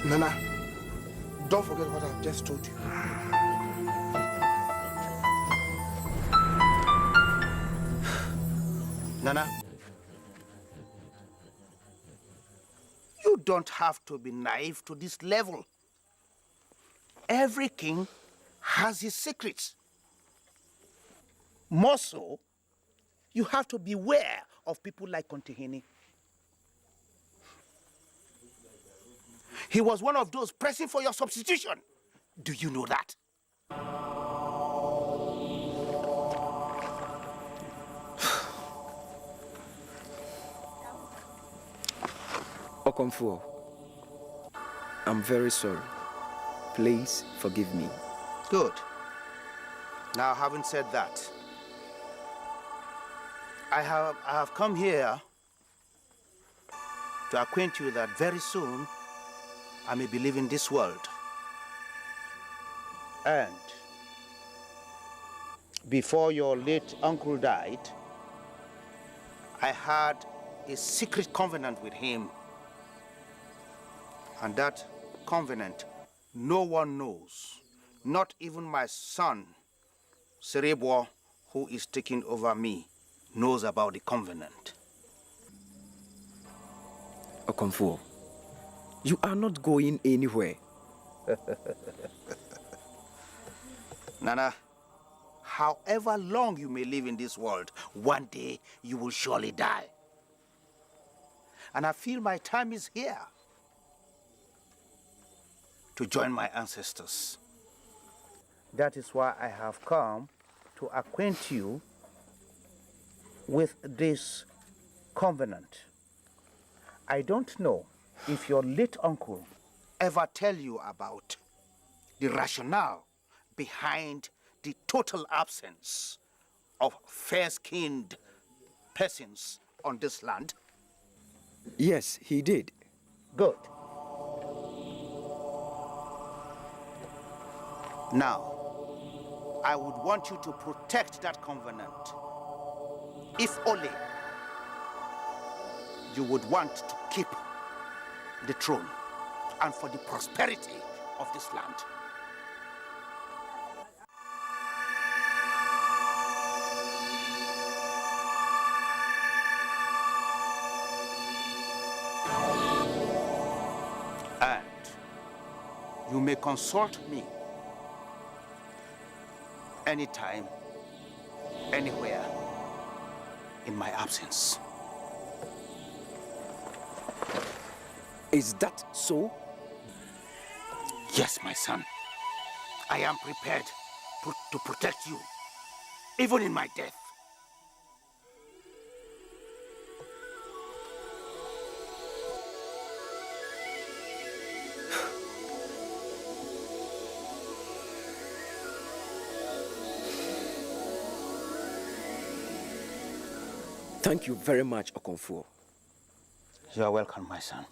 Nana, don't forget what I've just told you. Nana, you don't have to be naive to this level. Every king has his secrets. More so, you have to beware of people like Kontihini. He was one of those pressing for your substitution. Do you know that? Okomfuo, I'm very sorry. Please forgive me. Good. Now, having said that, I have come here to acquaint you that very soon I may be leaving this world. And before your late uncle died, I had a secret covenant with him. And that covenant, no one knows, not even my son, Cerebro, who is taking over me, knows about the covenant. Okomfuo, you are not going anywhere. Nana, however long you may live in this world, one day you will surely die. And I feel my time is here to join my ancestors. That is why I have come to acquaint you with this covenant. I don't know if your late uncle ever tell you about the rationale behind the total absence of fair-skinned persons on this land. Yes, he did. Good. Now, I would want you to protect that covenant. If only you would want to keep the throne and for the prosperity of this land. And you may consult me anytime, anywhere, in my absence. Is that so? Yes, my son. I am prepared to protect you, even in my death. Thank you very much, Okomfuo. You are welcome, my son.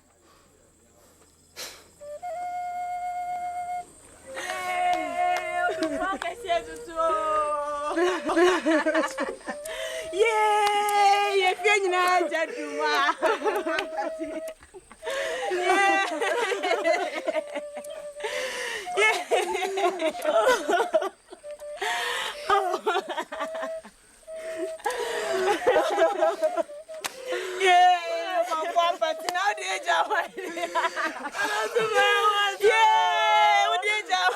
Yay! If you're not yeah, my papa, now they jump. Yeah, we did jump.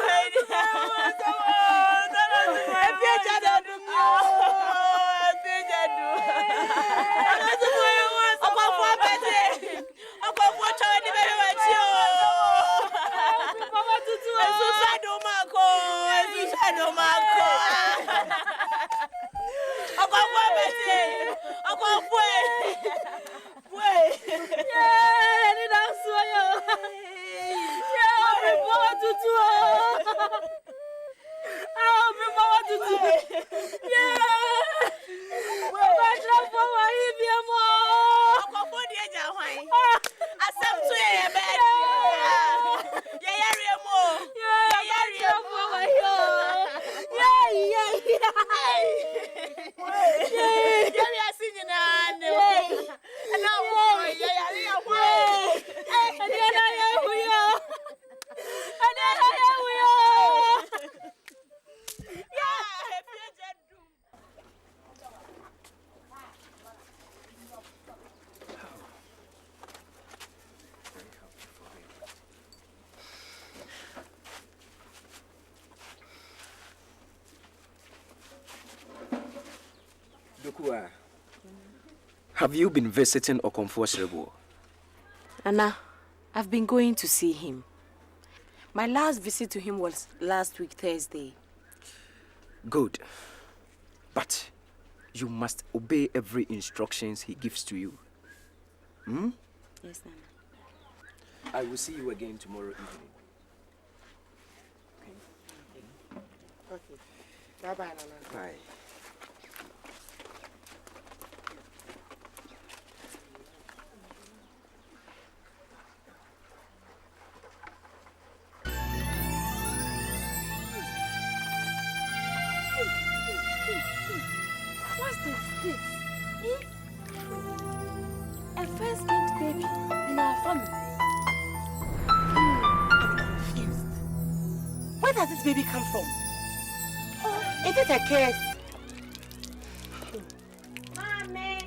Dokua, have you been visiting Okomfo Srebo? Anna, I've been going to see him. My last visit to him was last week, Thursday. Good. But you must obey every instructions he gives to you. Hmm? Yes, Nana. I will see you again tomorrow evening. Okay. Bye-bye, Nana. Bye. What's this? A first-kid baby in our family. I'm confused. Where does this baby come from? Oh, is it a case? Mommy!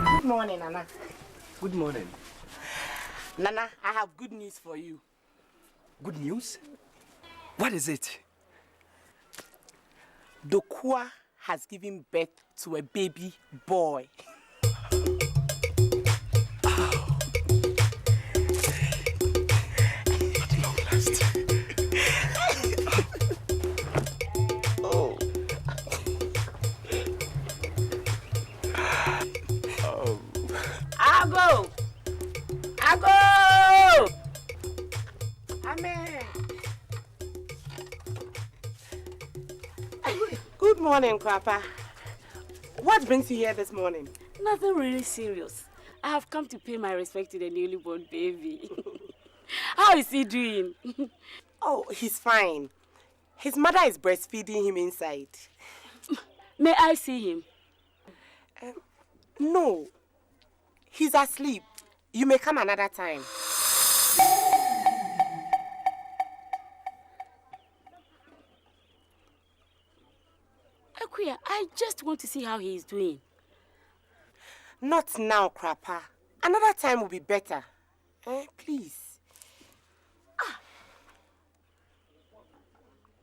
Good morning, Nana. Good morning. Nana, I have good news for you. Good news? What is it? Dokua has given birth to a baby boy. At long last. Oh. Oh. Ago! Amen. Good morning, Papa. What brings you here this morning? Nothing really serious. I have come to pay my respect to the newly born baby. How is he doing? Oh, he's fine. His mother is breastfeeding him inside. May I see him? No. He's asleep. You may come another time. Akuya, I just want to see how he is doing. Not now, Krapa. Another time will be better. Please.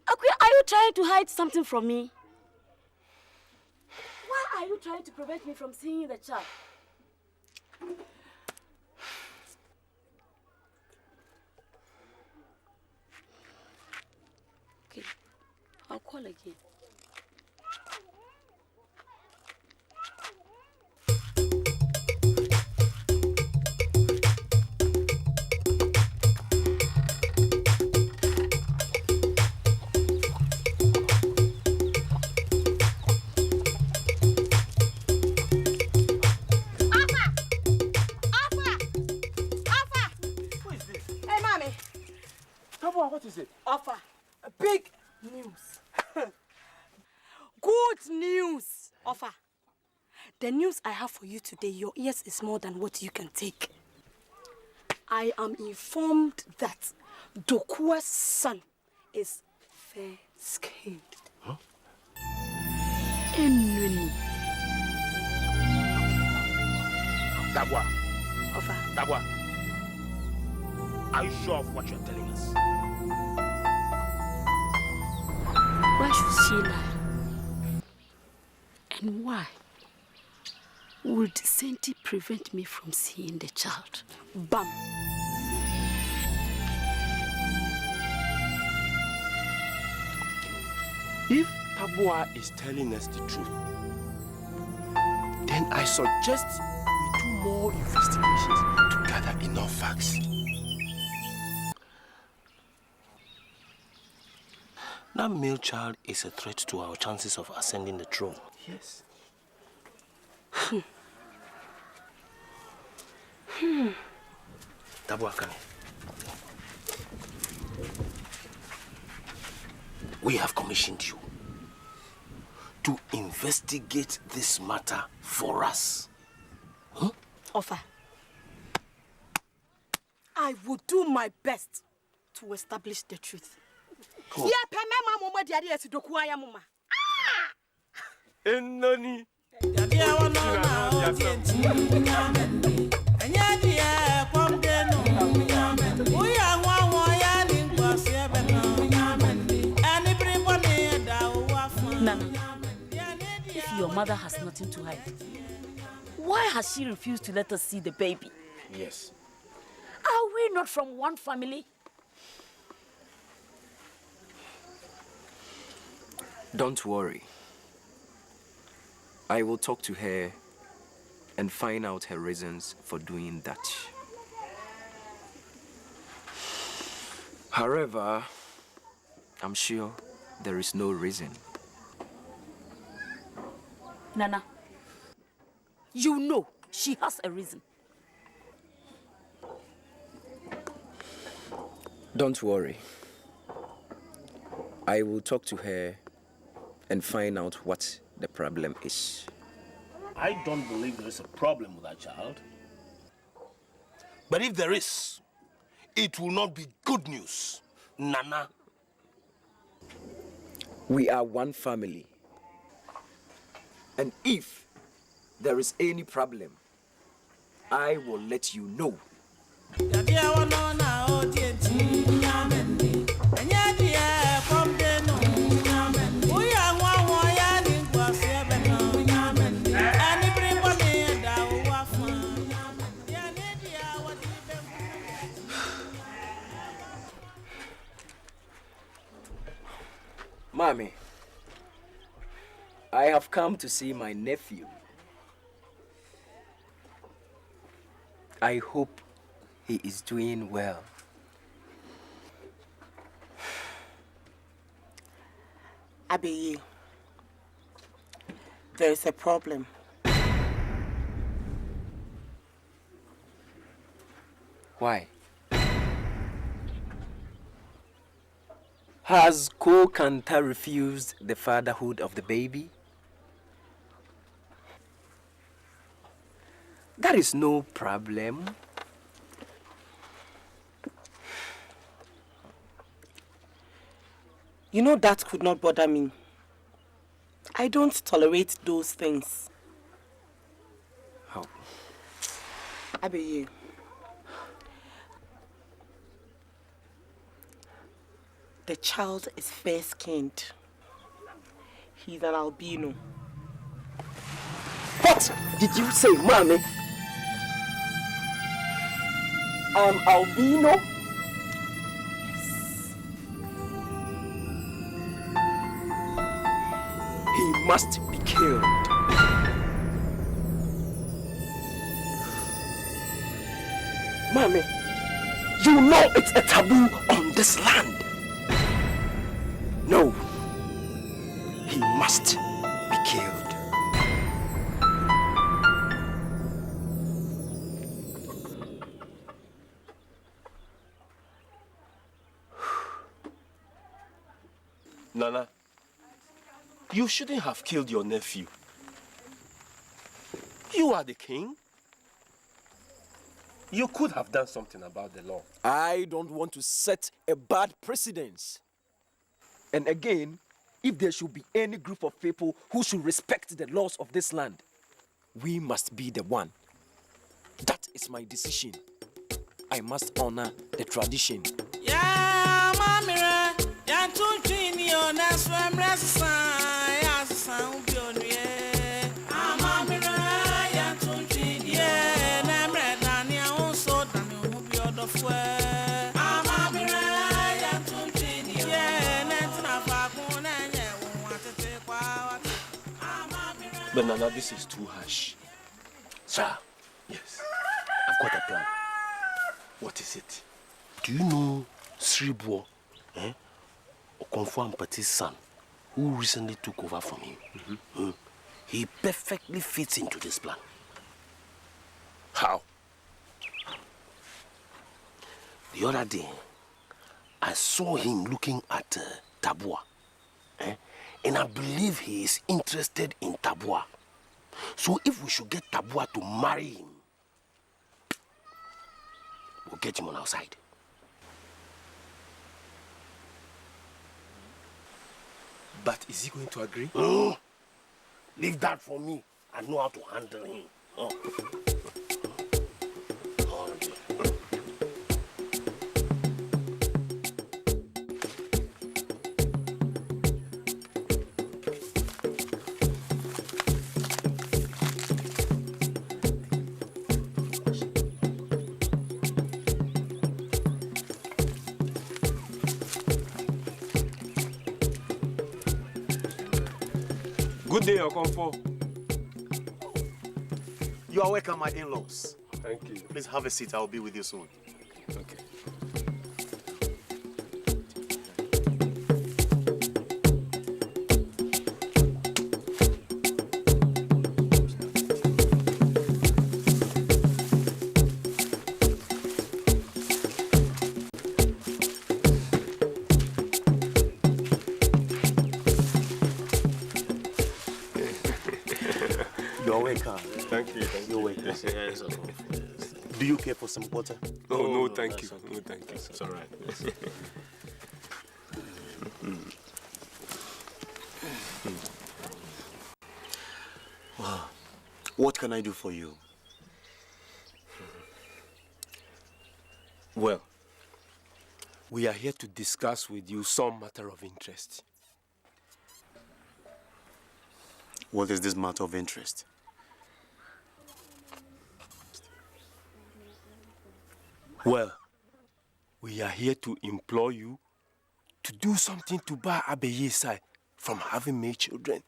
Akuya, are you trying to hide something from me? Why are you trying to prevent me from seeing the child? Okay, I'll call again. What is it? Offer. Big news. Good news. Offer. The news I have for you today, your ears is more than what you can take. I am informed that Dokua's son is fair-skinned. Huh? Tabwa. Offer. Tabwa. Are you sure of what you're telling us? Why should she lie? And why would Senti prevent me from seeing the child? Bam! If Tabua is telling us the truth, then I suggest we do more investigations to gather enough facts. That male child is a threat to our chances of ascending the throne. Yes. Tabua, come here. We have commissioned you to investigate this matter for us. Huh? Offer. I will do my best to establish the truth. Cool. Enoni. Nana, if your mother has nothing to hide, why has she refused to let us see the baby? Yes. Are we not from one family? Don't worry. I will talk to her and find out her reasons for doing that. However, I'm sure there is no reason. Nana, you know she has a reason. Don't worry. I will talk to her and find out what the problem is. I don't believe there is a problem with that child. But if there is, it will not be good news, Nana. We are one family. And if there is any problem, I will let you know. Mommy, I have come to see my nephew. I hope he is doing well. Abiyi, there is a problem. Why? Has Kanta refused the fatherhood of the baby? That is no problem. You know that could not bother me. I don't tolerate those things. How? Abiyi, the child is fair-skinned. He's an albino. What did you say, Mommy? Albino? He must be killed. Mommy, you know it's a taboo on this land. No, he must be killed. Nana, you shouldn't have killed your nephew. You are the king. You could have done something about the law. I don't want to set a bad precedence. And again, if there should be any group of people who should respect the laws of this land, we must be the one. That is my decision. I must honor the tradition. Yeah, mamira, ya tunchini ona swemra ya sound bionye. Ah, mamira, ya tunchini na mreda ni onso dani hu biodo fwe. Ah, mamira, ya tunchini na tina fa kun enye won atete kwa wate. Ah, mamira. But Nana, this is too harsh. Sir, Yes. I've got a plan. What is it? Do you know Sribo, Okonfo Ampati's son, who recently took over from him? He perfectly fits into this plan. How? The other day, I saw him looking at Tabua. And I believe he is interested in Tabua. So if we should get Tabua to marry him, we'll get him on our side. But is he going to agree? Leave that for me. I know how to handle him. Oh. Good day, Okonfo. You are welcome, my in-laws. Thank you. Please have a seat. I'll be with you soon. Okay. You're welcome. Thank you. You're welcome. Do you care for some water? Oh, no, thank you. No, thank you. It's all right. Wow. What can I do for you? Well, we are here to discuss with you some matter of interest. What is this matter of interest? Well, we are here to implore you to do something to bar Abeye's side from having male children.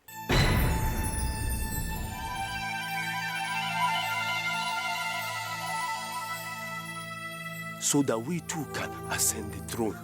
So that we too can ascend the throne.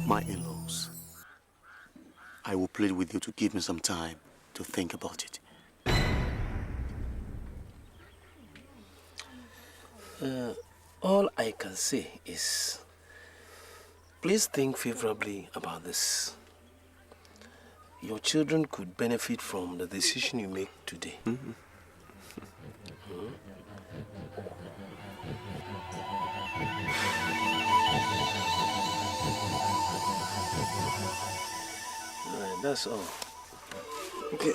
My in-laws, I will plead with you to give me some time to think about it. All I can say is, please think favorably about this. Your children could benefit from the decision you make today. All right, that's all. Okay,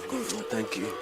thank you.